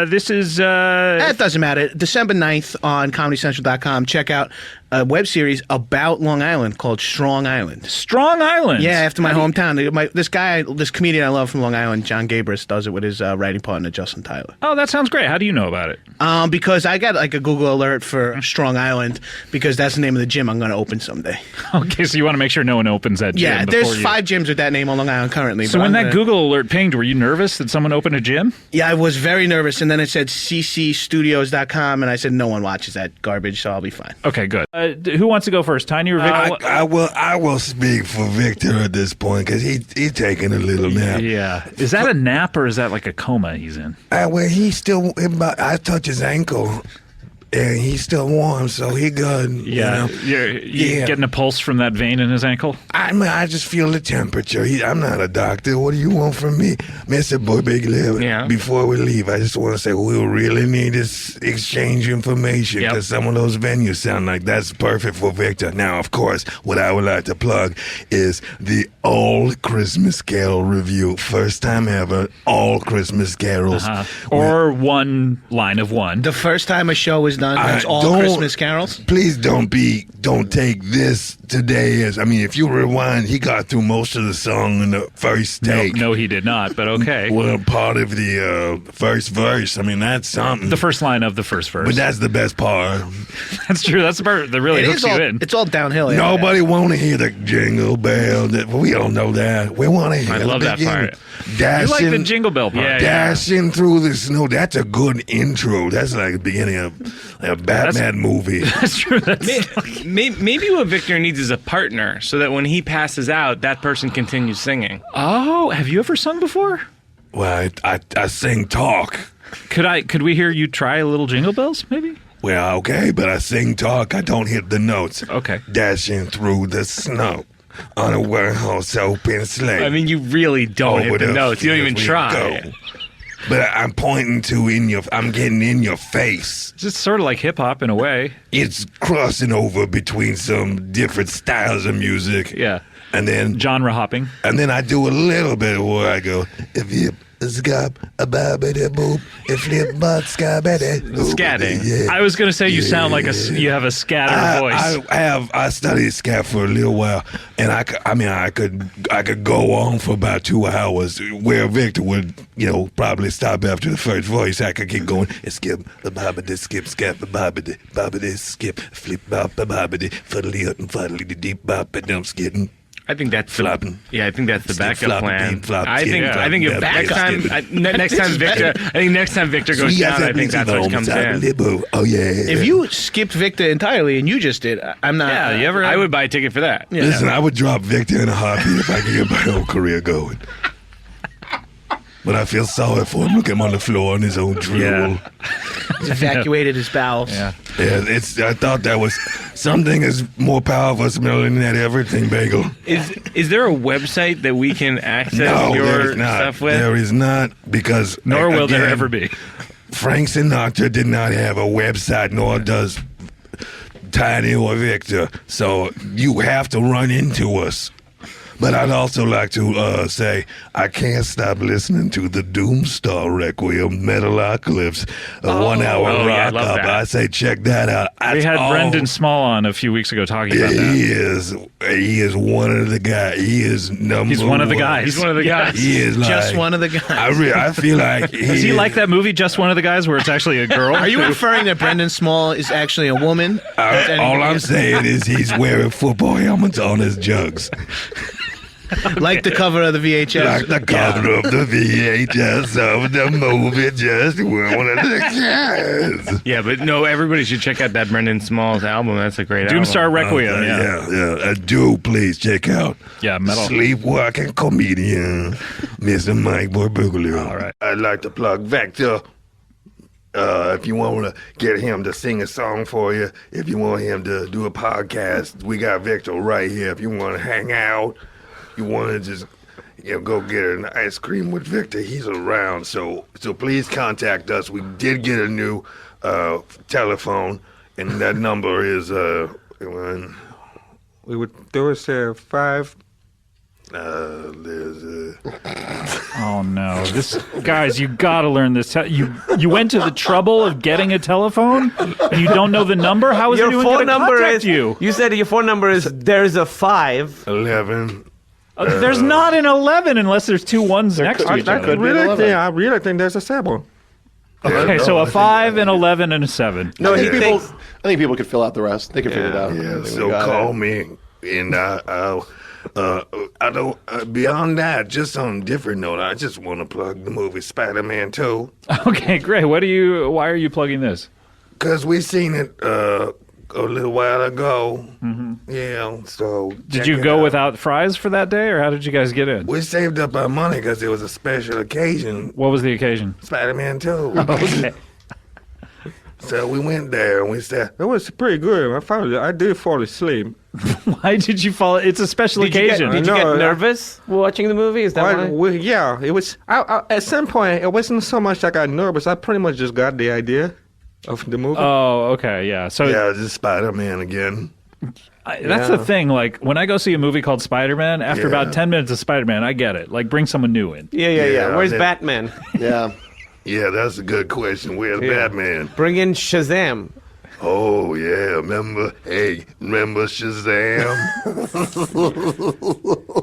This is... It doesn't matter. December 9th on ComedyCentral.com. Check out a web series about Long Island called Strong Island. Strong Island? Yeah, after my hometown. This comedian I love from Long Island, John Gabris, does it with his writing partner, Justin Tyler. Oh, that sounds great. How do you know about it? Because I got like a Google alert for Strong Island because that's the name of the gym I'm going to open someday. Okay, so you want to make sure no one opens that gym Yeah, before there's 5 gyms with that name on Long Island currently. So but when I'm that gonna- Google alert pinged, were you nervous that someone opened a gym? Yeah, I was very nervous, and then it said ccstudios.com, and I said no one watches that garbage, so I'll be fine. Okay, good. Who wants to go first, Tiny or Vic? I will speak for Victor at this point because he's taking a little nap. Yeah. Is that a nap or is that like a coma he's in? Well, he's still. I touch his ankle, and he's still warm, so he good. Yeah. You're getting a pulse from that vein in his ankle? I just feel the temperature. I'm not a doctor. What do you want from me, Mr. Boy Big Lip? Yeah. Before we leave, I just want to say we really need this exchange information because some of those venues sound like that's perfect for Victor. Now, of course, what I would like to plug is the All Christmas Carol review. First time ever, all Christmas carols. Or one line of one. The first time a show is done, it's all Christmas carols? Please don't take this today as, if you rewind, he got through most of the song in the first take. No, he did not, but okay. Well, part of the first verse. That's something. The first line of the first verse. But that's the best part. That's true. That's the part that really hooks you in. It's all downhill. Yeah. Nobody want to hear the jingle bell. We don't know that. We want to hear I love the that beginning. part. You like the jingle bell part. Yeah, Dashing through the snow. That's a good intro. That's like the beginning of a Batman movie. That's true. Maybe what Victor needs is a partner so that when he passes out, that person continues singing. Oh, have you ever sung before? Well, I sing talk. Could we hear you try a little Jingle Bells, maybe? Well, okay, but I sing talk. I don't hit the notes. Okay. Dashing through the snow on a warehouse open sleigh. You really don't hit the notes. You don't even try. Go. But I'm pointing to I'm getting in your face. It's just sort of like hip hop in a way. It's crossing over between some different styles of music. Yeah. And then genre hopping. And then I do a little bit where I go, if you scab a babbity boop, if you butt scabity. Scatting. Yeah. I was going to say you sound like you have a scatter voice. I studied scat for a little while, and I could go on for about 2 hours. Where Victor would, probably stop after the first voice. I could keep going. Skip the bobbity, skip, scap the bobbity, bobbity, skip, flip bop the bobbity, fuddly up and fuddly the deep bop, and I'm skidding. I think that's flopping. Yeah, I think that's the backup flopping, plan. flop, I think if next time Victor goes down, I think that's what comes in. Oh yeah. If you skipped Victor entirely and you just did, I'm not. Yeah, I would buy a ticket for that. Yeah. Listen, I would drop Victor in a heartbeat if I could get my own career going. But I feel sorry for him. Look at him on the floor on his own drool. Yeah. He's evacuated his bowels. Yeah, I thought that was something is more powerful than that everything bagel. Is there a website that we can access your stuff with? There is not, because nor will there ever be. Frank Sinatra did not have a website, nor does Tiny or Victor. So you have to run into us. But I'd also like to say I can't stop listening to the Doomstar Requiem Metalocalypse, a 1 hour rock up. I say check that out. We had Brendan Small on a few weeks ago talking about that. He is one of the guys. He is number He's one of the guys. He's one of the guys. He is just one of the guys. I feel like Does he like that movie, Just One of the Guys, where it's actually a girl? Are you inferring that Brendan Small is actually a woman? All I'm saying is he's wearing football helmets on his jugs. Like the cover of the VHS. Like the cover of the VHS of the movie Just One of the Guys. Yeah, but no, everybody should check out that Brendan Smalls album. That's a great album. Doomstar Requiem, yeah. Do please check out. Yeah, metal. Sleepwalking comedian, Mr. Mike Borbuglia. All right. I'd like to plug Vector. If you want to get him to sing a song for you, if you want him to do a podcast, we got Victor right here. If you want to hang out, you want to just go get an ice cream with Victor, he's around. So please contact us. We did get a new telephone, and that number is there was 5. Oh no! Guys, you got to learn this. You went to the trouble of getting a telephone, and you don't know the number. How is your anyone phone going to number contact is you? You said your phone number is there's a 5. 11. There's not an 11 unless there's 2 ones next to each other. I really think there's a 7. Okay, so a 5, an 11, and a 7. No, I think people could fill out the rest. They can figure it out. Yeah, so call me, and I'll I don't. Beyond that, just on a different note, I just want to plug the movie Spider-Man 2. Okay, great. Why are you plugging this? Because we seen it a little while ago. Mm-hmm. Yeah. So did you go without fries for that day, or how did you guys get in? We saved up our money because it was a special occasion. What was the occasion? Spider-Man 2. Okay. So we went there and we said it was pretty good. I did fall asleep. Why did you fall? It's a special occasion. Did you get nervous watching the movie? Is that why? Yeah, it was. At some point, it wasn't so much I got nervous. I pretty much just got the idea of the movie. Oh, okay, yeah. So yeah, just Spider-Man again. That's the thing. Like when I go see a movie called Spider-Man, after about 10 minutes of Spider-Man, I get it. Like bring someone new in. Yeah. Where's Batman? Yeah. Yeah, that's a good question. Where's Batman? Bring in Shazam. Oh, yeah. Remember Shazam?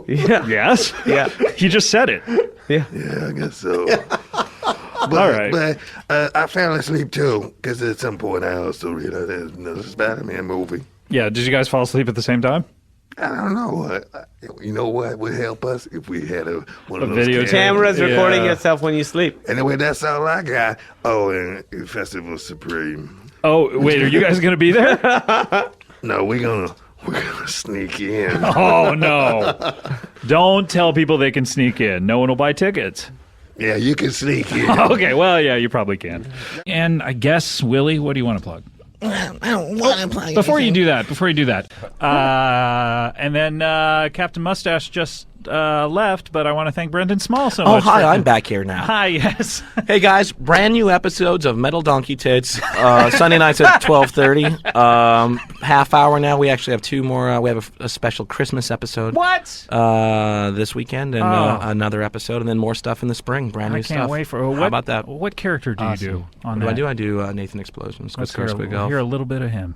Yeah. Yes? Yeah. He just said it. Yeah. Yeah, I guess so. All right. But I fell asleep, too, because at some point I also realized there's another Spider-Man movie. Yeah, did you guys fall asleep at the same time? I don't know. You know what would help us if we had one of those video cameras recording yourself when you sleep. Anyway, that's all I got. Oh, and Festival Supreme. Oh, wait, are you guys going to be there? No, we're gonna sneak in. Oh no! Don't tell people they can sneak in. No one will buy tickets. Yeah, you can sneak in. Okay, well, yeah, you probably can. And I guess Willie, what do you want to plug? I don't want to plug Before you anything. do that, and then Captain Mustache just left, but I want to thank Brendan Small so much. Oh, hi, for- I'm back here now. Hi, yes. Hey, guys, brand new episodes of Metal Donkey Tits, Sunday nights at 12:30. Half hour now. We actually have 2 more. We have a special Christmas episode. What? This weekend, and another episode, and then more stuff in the spring. Brand new stuff. I can't wait for How about that? What character do you do on What that? do I do? I do Nathan Explosions. Let's hear a little bit of him.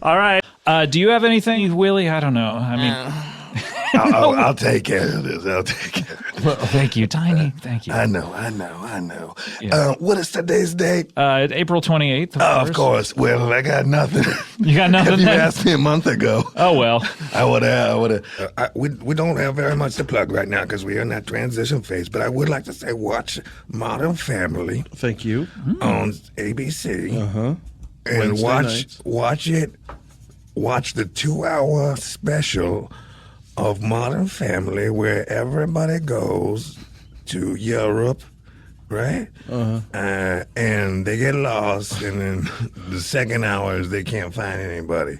All right. Do you have anything, Willie? I don't know. I mean, I'll take care of this. I'll take care of this. Well, thank you, Tiny. Thank you. I know. Yeah. What is today's date? April 28th. Of course. Well, I got nothing. You got nothing? If you then? asked me a month ago. Oh, well. I would have. We don't have very much to plug right now because we're in that transition phase. But I would like to say watch Modern Family. Thank you. On ABC. Uh-huh. And Wednesday nights. watch it. Watch the 2-hour special of Modern Family where everybody goes to Europe, right? Uh-huh. And they get lost, and then the second hour is they can't find anybody.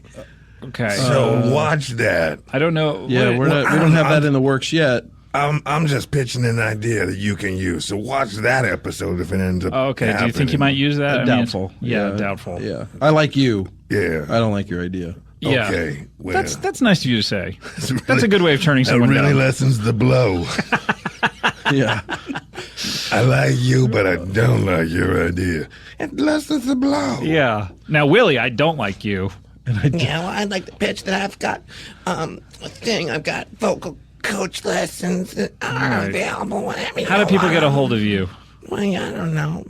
Okay. So watch that. I don't know. Yeah, we don't have that in the works yet. I'm just pitching an idea that you can use. So watch that episode if it ends up. Okay. Do you think you might use that? I mean, Doubtful. doubtful. Yeah. I like you. Yeah. I don't like your idea. Yeah. Okay. Well, That's nice of you to say. That's a good way of turning someone That really down. lessens the blow. Yeah. I like you, but I don't like your idea. It lessens the blow. Yeah. Now, Willie, I don't like you. Yeah, well, I'd like to pitch that I've got a thing. I've got vocal coach lessons that are Right. available. How do people get a hold of you? Well, I don't know.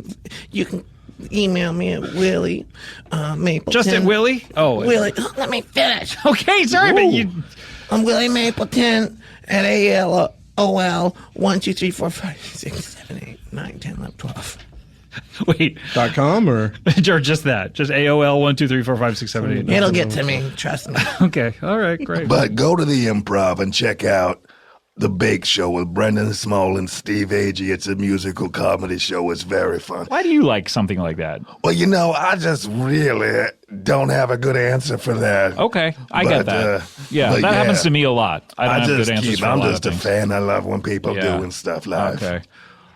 You can email me at Willie Mapleton. Just at Willie? Oh. Willie. Let me finish. Okay, sorry, but you. I'm Willie Mapleton at ALOL 1 2 3 4 5 6 7 8 9 10 11 12. Wait. .com or just that? Just AOL 1 2 3 4 5 6 7 8. It'll get to me. Trust me. Okay. All right. Great. But go to the Improv and check out The Bake Show with Brendan Small and Steve Agee. It's a musical comedy show. It's very fun. Why do you like something like that? Well, I just really don't have a good answer for that. Okay, I get that. but that happens to me a lot. I don't have good answers for a I'm lot just of a things. fan. I love when people do and stuff live. Okay.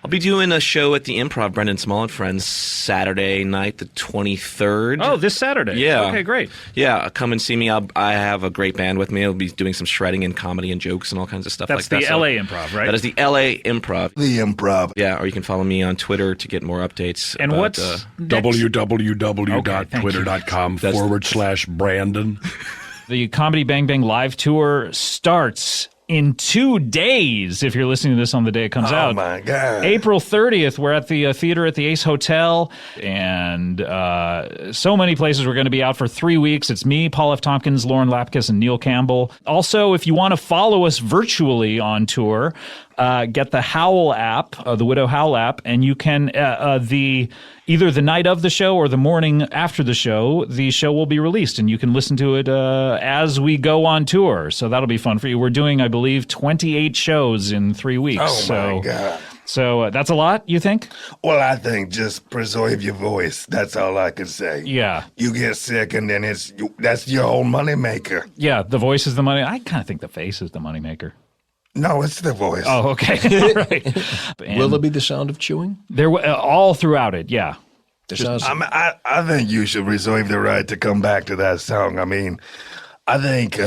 I'll be doing a show at the Improv, Brendan Small and Friends, Saturday night, the 23rd. Oh, this Saturday. Yeah. Okay, great. Yeah, come and see me. I have a great band with me. I'll be doing some shreding and comedy and jokes and all kinds of stuff That's like that. the LA Improv, right? That is the LA Improv. The Improv. Yeah, or you can follow me on Twitter to get more updates. And about, what's www.twitter.com/Brandon. The Comedy Bang Bang live tour starts in 2 days, if you're listening to this on the day it comes out. Oh, my God. April 30th, we're at the theater at the Ace Hotel, and so many places. We're going to be out for 3 weeks. It's me, Paul F. Tompkins, Lauren Lapkus, and Neil Campbell. Also, if you want to follow us virtually on tour, get the Howl app, the Widow Howl app, and you can, either the night of the show or the morning after the show will be released, and you can listen to it as we go on tour. So that'll be fun for you. We're doing, I believe, 28 shows in 3 weeks. Oh, my God. So that's a lot, you think? Well, I think just preserve your voice. That's all I can say. Yeah. You get sick, and then that's your whole moneymaker. Yeah, the voice is the money. I kind of think the face is the moneymaker. No, it's the voice. Oh, okay. All right. Will there be the sound of chewing? There, all throughout it, yeah. I think you should reserve the right to come back to that song. I mean, I think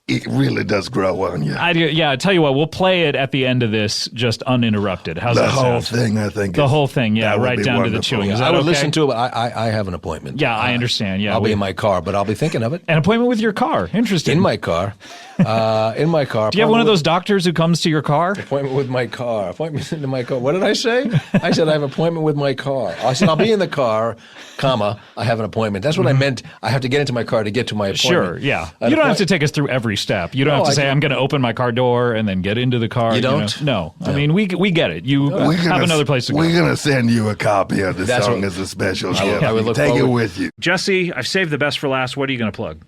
it really does grow on you. I tell you what, we'll play it at the end of this, just uninterrupted. How's the that whole sound? thing, I think. The whole thing, yeah, right down to the chewing. Is that I would okay? listen to it, but I have an appointment. Yeah, I understand. Yeah, I'll be in my car, but I'll be thinking of it. An appointment with your car. Interesting. In my car. In my car. Do you have one of those doctors who comes to your car? Appointment with my car. Appointment into my car. What did I say? I said I have an appointment with my car. I said I'll be in the car, comma, I have an appointment. That's what I meant. I have to get into my car to get to my appointment. Sure, yeah. You don't have to take us through every step. You don't have to say, I'm going to open my car door and then get into the car. You don't? No. I mean, we get it. You have another place to go. We're going to send you a copy of the song as a special gift. I would look Take forward. it with you. Jesse, I've saved the best for last. What are you going to plug?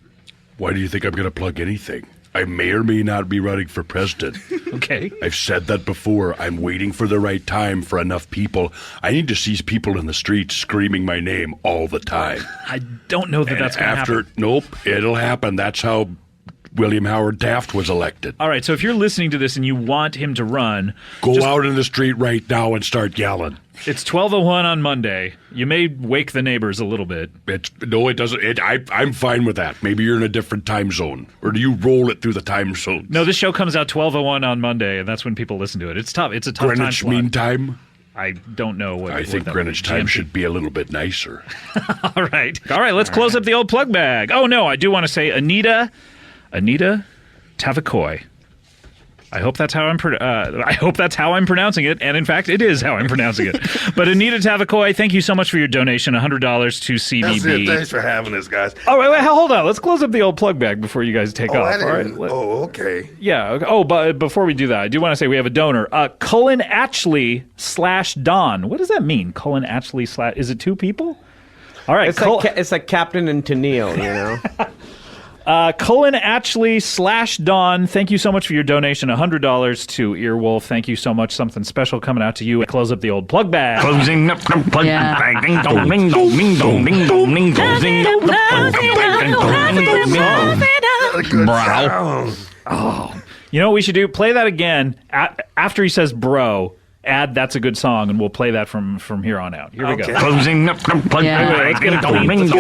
Why do you think I'm going to plug anything? I may or may not be running for president. Okay. I've said that before. I'm waiting for the right time for enough people. I need to see people in the streets screaming my name all the time. I don't know that that's going to happen. Nope, it'll happen. That's how William Howard Taft was elected. All right, so if you're listening to this and you want him to run, Go out in the street right now and start yelling. It's 12:01 on Monday. You may wake the neighbors a little bit. It doesn't. I'm fine with that. Maybe you're in a different time zone, or do you roll it through the time zone? No, this show comes out 12:01 on Monday, and that's when people listen to it. It's tough. It's a tough time Greenwich slot. Mean Time. I don't know what. I think that Greenwich means. Time GMT. should be a little bit nicer. All right. Let's close up the old plug bag. Oh no, I do want to say Anita Tavakoi. I hope that's how I'm pronouncing it, and in fact, it is how I'm pronouncing it. But Anita Tavakoi, thank you so much for your donation, $100 to CBB. That's it. Thanks for having us, guys. Oh, wait, hold on. Let's close up the old plug bag before you guys take off. All right. Okay. Yeah. Oh, but before we do that, I do want to say we have a donor, Cullen Atchley /Don. What does that mean? Cullen Atchley / Is it two people? All right. It's like Captain and Tennille, you know. Cullen Atchley /Don, thank you so much for your donation, $100 to Earwolf. Thank you so much. Something special coming out to you. Close up the old plug bag. Closing up the plug bag. Ding dong, ding dong, ding dong, ding dong, ding dong. Closing up the plug bag. Bro. Oh. You know what we should do? Play that again. After he says bro, add That's a Good Song, and we'll play that from here on out. Here we go. Closing up the plug bag. Let's get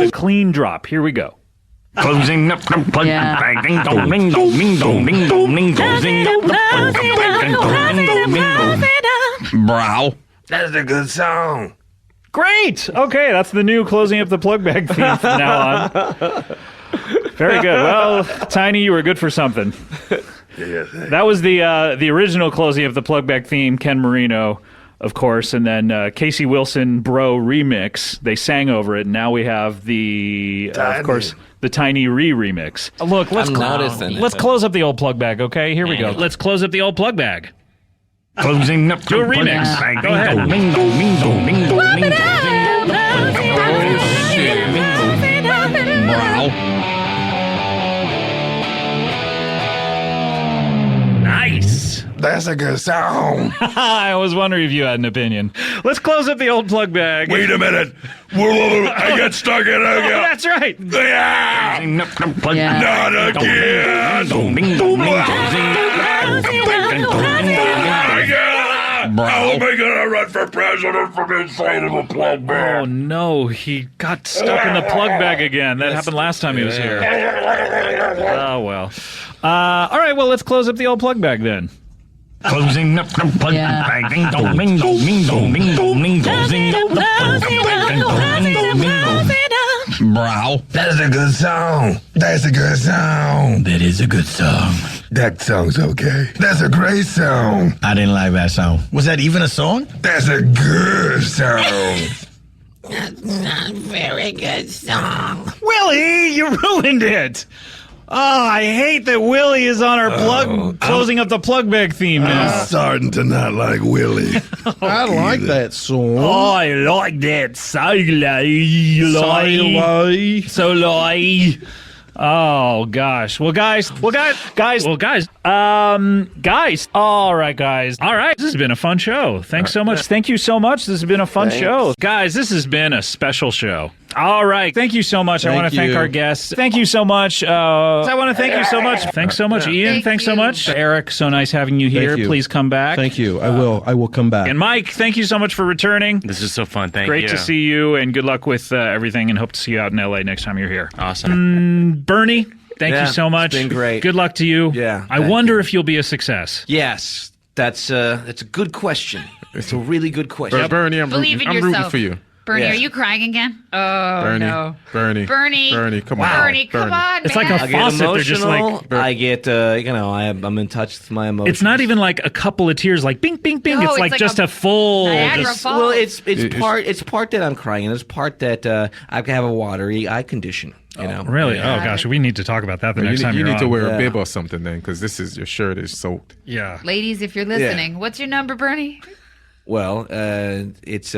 a clean drop. Here we go. Closing up the plug bag. Ding dong, ding dong, ding dong, ding dong, ding dong. Closing up the plug bag. Ding dong, ding dong, ding dong. Bro. That's a good song. Great. Okay, that's the new closing up the plug bag theme from now on. Very good. Well, Tiny, you were good for something. Yeah, that was the original closing of the plug bag theme, Ken Marino, of course, and then Casey Wilson Bro remix. They sang over it, and now we have the of course the Tiny remix. Look, let's close up the old plug bag, okay? Here we go. Let's close up the old plug bag. Closing up Do a remix. Go ahead. Ding dong, ding dong, ding dong, ding dong. Nice. That's a good song. I was wondering if you had an opinion. Let's close up the old plug bag. Wait a minute. I got stuck in Oh, again. that's right. Yeah. Yeah. Not again. I'll make it a run for president from inside of a plug bag. Oh no, he got stuck in the plug bag again. That happened last time he was here. Oh well. All right, well let's close up the old plug bag then. Closing up the plug bag. Ding dong, ding dong, ding dong, ding dong, ding dong. Closing up the plug bag. Ding dong, ding dong, ding dong. Bro, that's a good song. That's a good song. That is a good song. That song's okay. That's a great song. I didn't like that song. Was that even a song? That's a good song. That's not a very good song. Willie, you ruined it. Oh, I hate that Willie is on our closing up the plug bag theme now. I'm starting to not like Willie. I like that song. Oh, I like that. So Oh gosh. Well, guys. All right, guys. All right. This has been a fun show. Thanks so much. Thank you so much. This has been a fun show, guys. This has been a special show. All right. Thank you so much. I want to thank our guests. Thank you so much. I want to thank you so much. Thanks so much, Ian. Thanks so much, Eric. So nice having you here. Please come back. Thank you. I will come back. And Mike, thank you so much for returning. This is so fun. Thank you. Great to see you, and good luck with everything, and hope to see you out in LA next time you're here. Awesome. Bernie, thank you so much. It's been great. Good luck to you. Yeah. I wonder if you'll be a success. Yes, that's a good question. It's a really good question. Bernie, I'm Believe in rooting yourself. for you. Bernie, are you crying again? Oh, Bernie, no. Bernie, come on. Bernie, come on, It's man. like a I get faucet. emotional. They're just like, I get, I'm in touch with my emotions. it's not even like a couple of tears, like bing, bing, bing. No, it's like just a full. Niagara just- Falls. Well, it's part that I'm crying, and it's part that I have a watery eye condition. You know, really? Oh gosh, we need to talk about that the next time you you're need to on. wear a bib or something then, because your shirt is soaked. Yeah. Ladies, if you're listening, what's your number, Bernie? Well, it's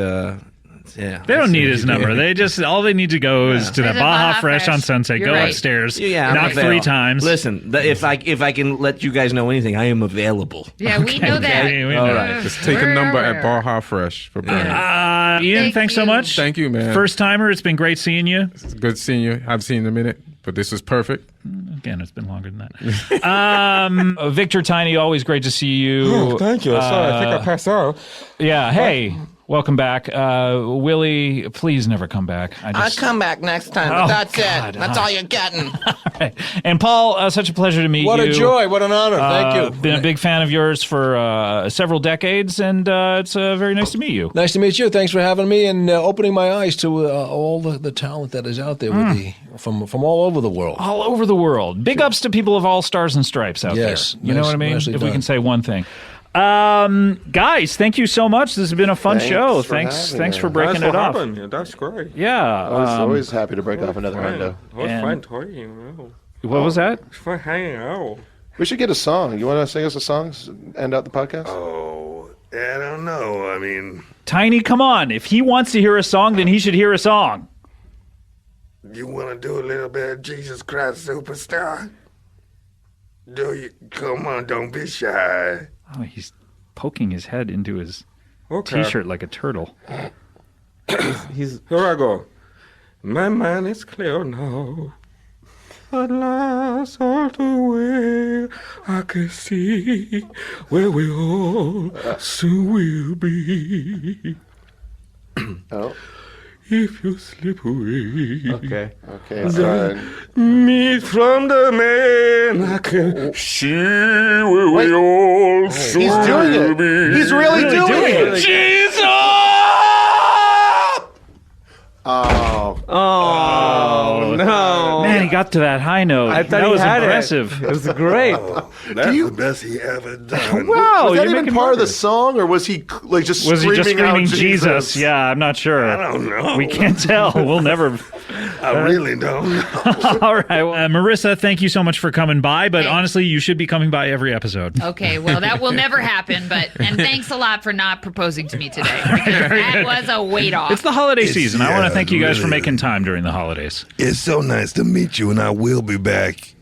yeah. They don't need his number. They just all they need to go is to the There's a Baja Baja Fresh Fresh. on Sunset. You're Go right. upstairs. Yeah, knock 3 times. Listen, if I can let you guys know anything, I am available. Yeah, we know that. Okay, we All know. right. Just take a number at Baja Fresh for Bernie. Ian, thanks so much. Thank you, man. First timer. It's been great seeing you. It's good seeing you. I've seen you in a minute, but this was perfect. Again, it's been longer than that. Victor Tiny, always great to see you. Oh, thank you. Sorry, I think I passed out. Yeah. Hey. Welcome back. Willie, please never come back. I'll come back next time, but Oh, that's God. it. That's all you're getting. And Paul, such a pleasure to meet you. What a joy. What an honor. Thank you. Been a big fan of yours for several decades, and it's very nice to meet you. Nice to meet you. Thanks for having me and opening my eyes to all the talent that is out there with from all over the world. All over the world. Big ups to people of all stars and stripes out there. You know what I mean? nicely If we done. can say one thing. Guys, thank you so much. This has been a fun show. Thanks for breaking it off. Yeah, that's great. Yeah. Always happy to break off another endo. It was And- fun talking. What was that? It's fun hanging out. We should get a song. You want to sing us a song? End out the podcast? Oh, I don't know. I mean, Tiny, come on. If he wants to hear a song, then he should hear a song. you want to do a little bit of Jesus Christ Superstar? Do you? Come on, don't be shy. Oh, he's poking his head into his Okay. T-shirt like a turtle. Here I go. My mind is clear now. At last, all the way I can see where we all soon will be. Oh. If you slip away. Okay, it's fine. Meet from the man I can see where we all soon He's doing will it. be. He's really doing it. Jesus! Oh no! Man, he got to that high note. I thought that he was had impressive. It was great. That's the best he ever done. Wow, was that you're even making part of the progress. song, or was he like just Was he just screaming out screaming Jesus? Yeah, I'm not sure. I don't know. We can't tell. We'll never. I really don't know. All right, well, Marissa, thank you so much for coming by. But honestly, you should be coming by every episode. Okay, well, that will never happen, and thanks a lot for not proposing to me today. Because that was a weight off. It's the holiday season. I want to yeah, thank you guys for really. making time during the holidays. It's so nice to meet you, and I will be back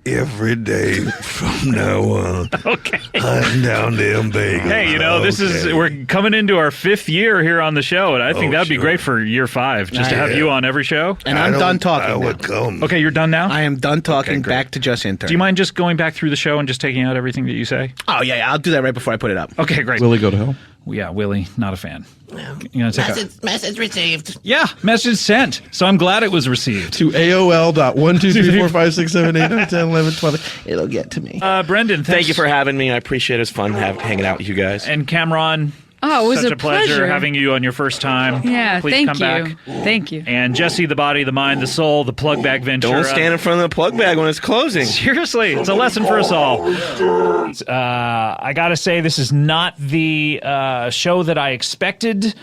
every day from now on. Okay. Hunting down them bagels. Hey, we're coming into our 5th year here on the show, and I think that'd be great for year 5, just to have you on every show. And I'm done talking. I now. would come. Okay, you're done now? I am done talking. great. Back to just intern. Do you mind just going back through the show and just taking out everything that you say? Oh yeah, I'll do that right before I put it up. Okay, great. Will he go to hell? Yeah, Willie, not a fan. You know, Message received. Yeah, message sent. So I'm glad it was received. To AOL.123456789101112. It'll get to me. Brendan, Thank you for having me. I appreciate it. It's fun hanging out with you guys. And Cameron. Oh, it was such a pleasure pleasure having you on your first time. Yeah, Please thank come you. back. Thank you. And Jesse, the body, the mind, the soul, the plug bag Ventura. Don't stand in front of the plug bag when it's closing. Seriously, it's a lesson for us all. I gotta say, this is not the show that I expected.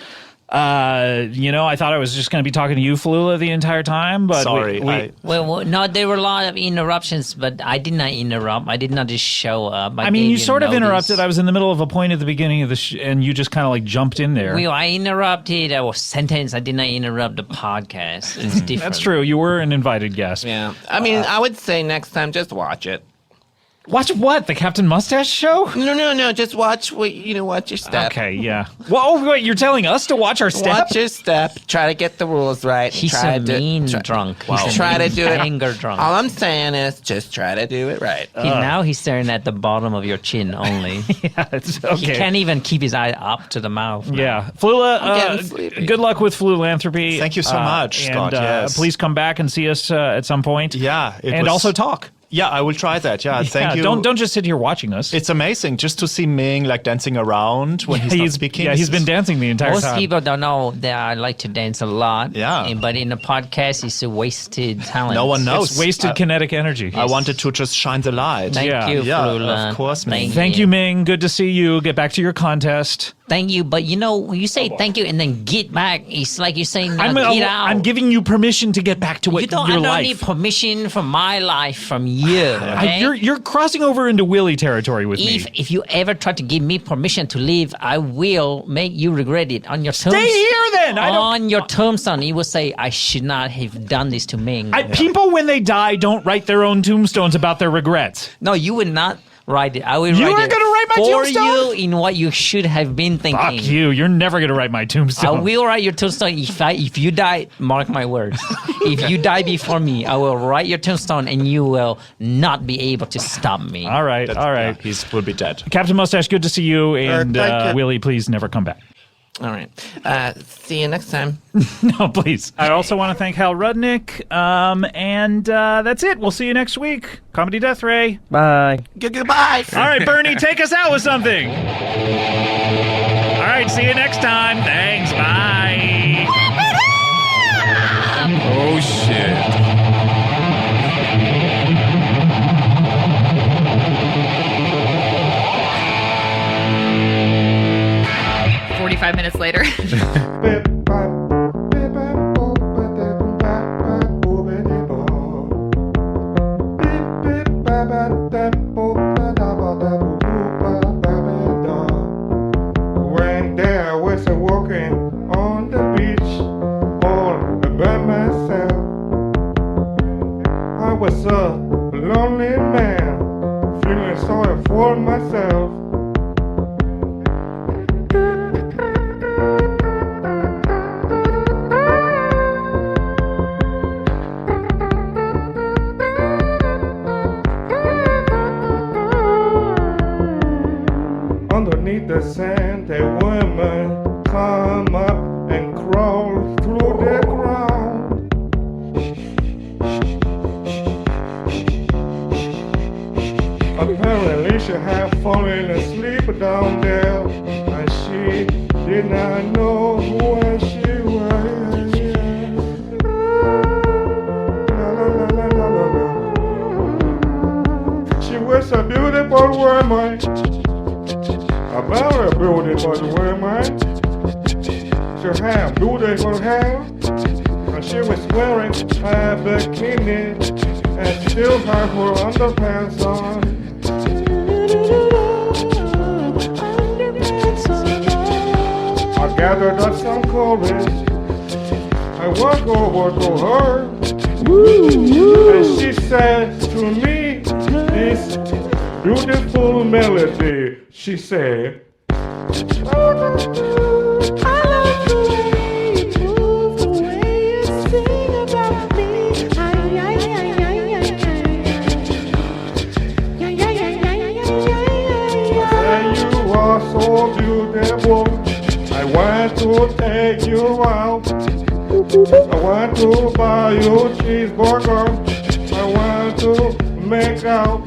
I thought I was just going to be talking to you, Flula, the entire time. But Sorry. Well, no, there were a lot of interruptions, but I did not interrupt. I did not just show up. I mean, you sort of interrupted. I was in the middle of a point at the beginning of the and you just kind of like jumped in there. I interrupted a sentence. I did not interrupt the podcast. It's different. That's true. You were an invited guest. Yeah. I mean, I would say next time just watch it. Watch what? The Captain Mustache show? No. Just watch watch your step. Okay, yeah. Well, wait, you're telling us to watch our step? Watch your step. Try to get the rules right. He's try a mean drunk. Try to do it. Anger drunk. All I'm saying is just try to do it right. Now he's staring at the bottom of your chin only. Yeah, it's okay. He can't even keep his eye up to the mouth. now. Yeah. Flula, good luck with Flulanthropy. Thank you so much, Scott. And please come back and see us at some point. Yeah. And also talk. Yeah, I will try that. Yeah, thank you. Don't just sit here watching us. It's amazing just to see Ming like dancing around when he's not speaking. Yeah, he's been dancing the entire time. Most people don't know that I like to dance a lot. Yeah. But in a podcast, it's a wasted talent. No one knows. It's wasted kinetic energy. I wanted to just shine the light. Thank you, Flula. Of course, Ming. Thank you, Ming. Good to see you. Get back to your contest. Thank you, but when you say thank you and then get back, it's like you're saying get out. I'm giving you permission to get back to I don't life. need permission from my life from you. Okay? You're crossing over into Willie territory with me. If you ever try to give me permission to leave, I will make you regret it. On your Stay here then. On your tombstone, you will say, I should not have done this to Ming. People, when they die, don't write their own tombstones about their regrets. No, you would not write it. I will You write are it gonna write my for tombstone? you in what you should have been thinking. Fuck you. You're never going to write my tombstone. I will write your tombstone if you die, mark my words. If you die before me, I will write your tombstone and you will not be able to stop me. All right. Yeah, he will be dead. Captain Mustache, good to see you. And thank you. Willie, please never come back. All right. See you next time. No, please. I also want to thank Hal Rudnick. And that's it. We'll see you next week. Comedy Death Ray. Bye. Goodbye. All right, Bernie, take us out with something. All right, see you next time. Thanks. Bye. Oh, shit. 45 minutes later. When there was a walking on the beach all by myself, I was a lonely man, feeling sorry for myself. Underneath the sand, a woman come up and crawl through the ground. Apparently she had fallen asleep down there, and she did not know where she was. She was a beautiful woman. A very beautiful woman. She had beautiful hair, and she was wearing a bikini, and still had her underpants on. I gathered up some courage. I walked over to her, and she said to me this beautiful melody. She said, I love the way you move, the way you sing about me. And you are so beautiful. take you out. I want to buy you a cheeseburger. I want to make out.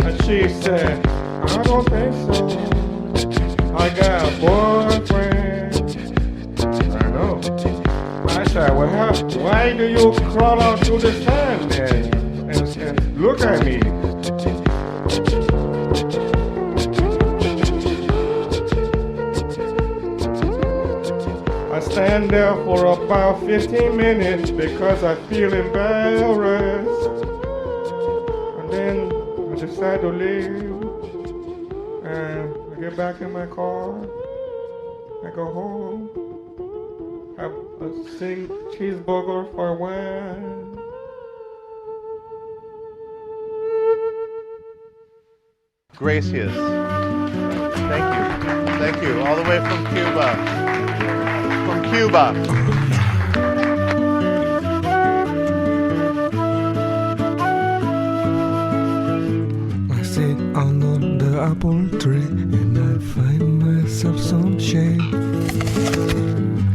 And she said, I don't think so. I got a boyfriend. I know. I said, well, why do you crawl out to the sand and look at me? I stand there for about 15 minutes because I feel embarrassed. And then I decide to leave. And I get back in my car. I go home. Have a sing cheeseburger for one. Gracias. Thank you. Thank you. All the way from Cuba. From Cuba. I sit under the apple tree and I find myself some shade.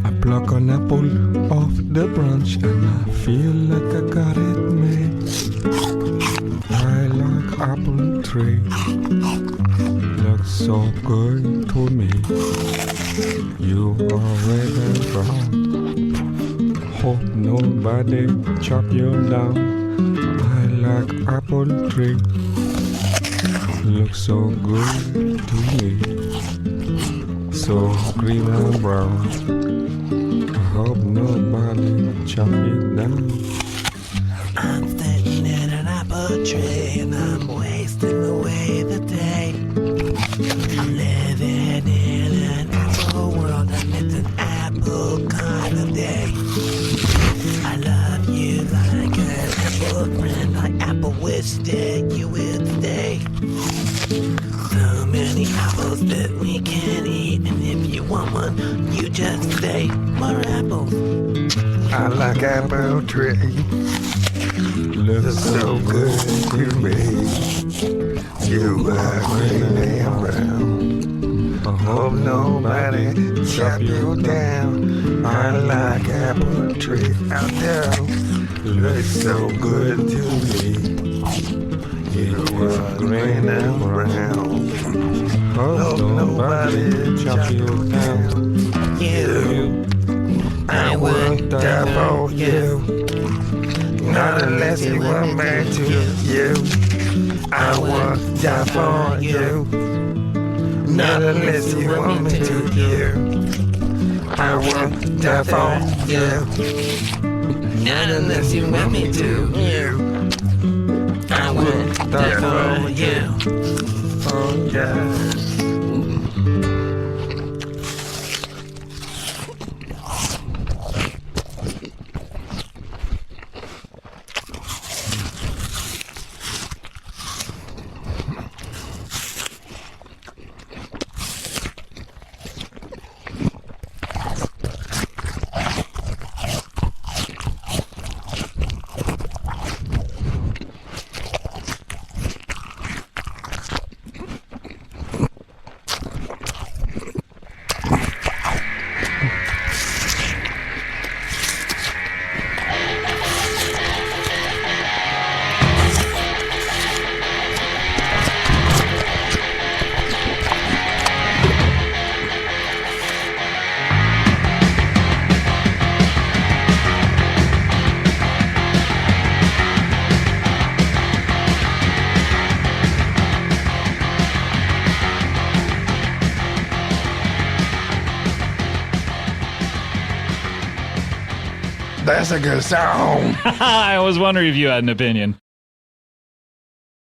I pluck an apple off the branch and I feel like I got it made. I like apple tree. Looks so good to me. You are red and brown. Hope nobody chop you down. I like apple tree. Looks so good to me. So green and brown. I hope nobody chop it down. I'm sitting in an apple tree and I'm wasting away the day. I'm living in an apple world and it's an apple kind of day. I love you like an apple friend, like apple wish that you would stay. So many apples that we can eat, and if you want one, you just say more apples. I like apple tree. Looks so good to me. You are green and brown. I hope nobody chop you down. I like apple tree out there. Looks so good to me. You are green and brown. Hope nobody chop you down. You, I would die for you. Not unless you want me to. You, I would die for you. Not unless you want me to. You, I would die for you. Not unless you want me to. You, I would die for you. Oh yeah. That's a good song. I was wondering if you had an opinion.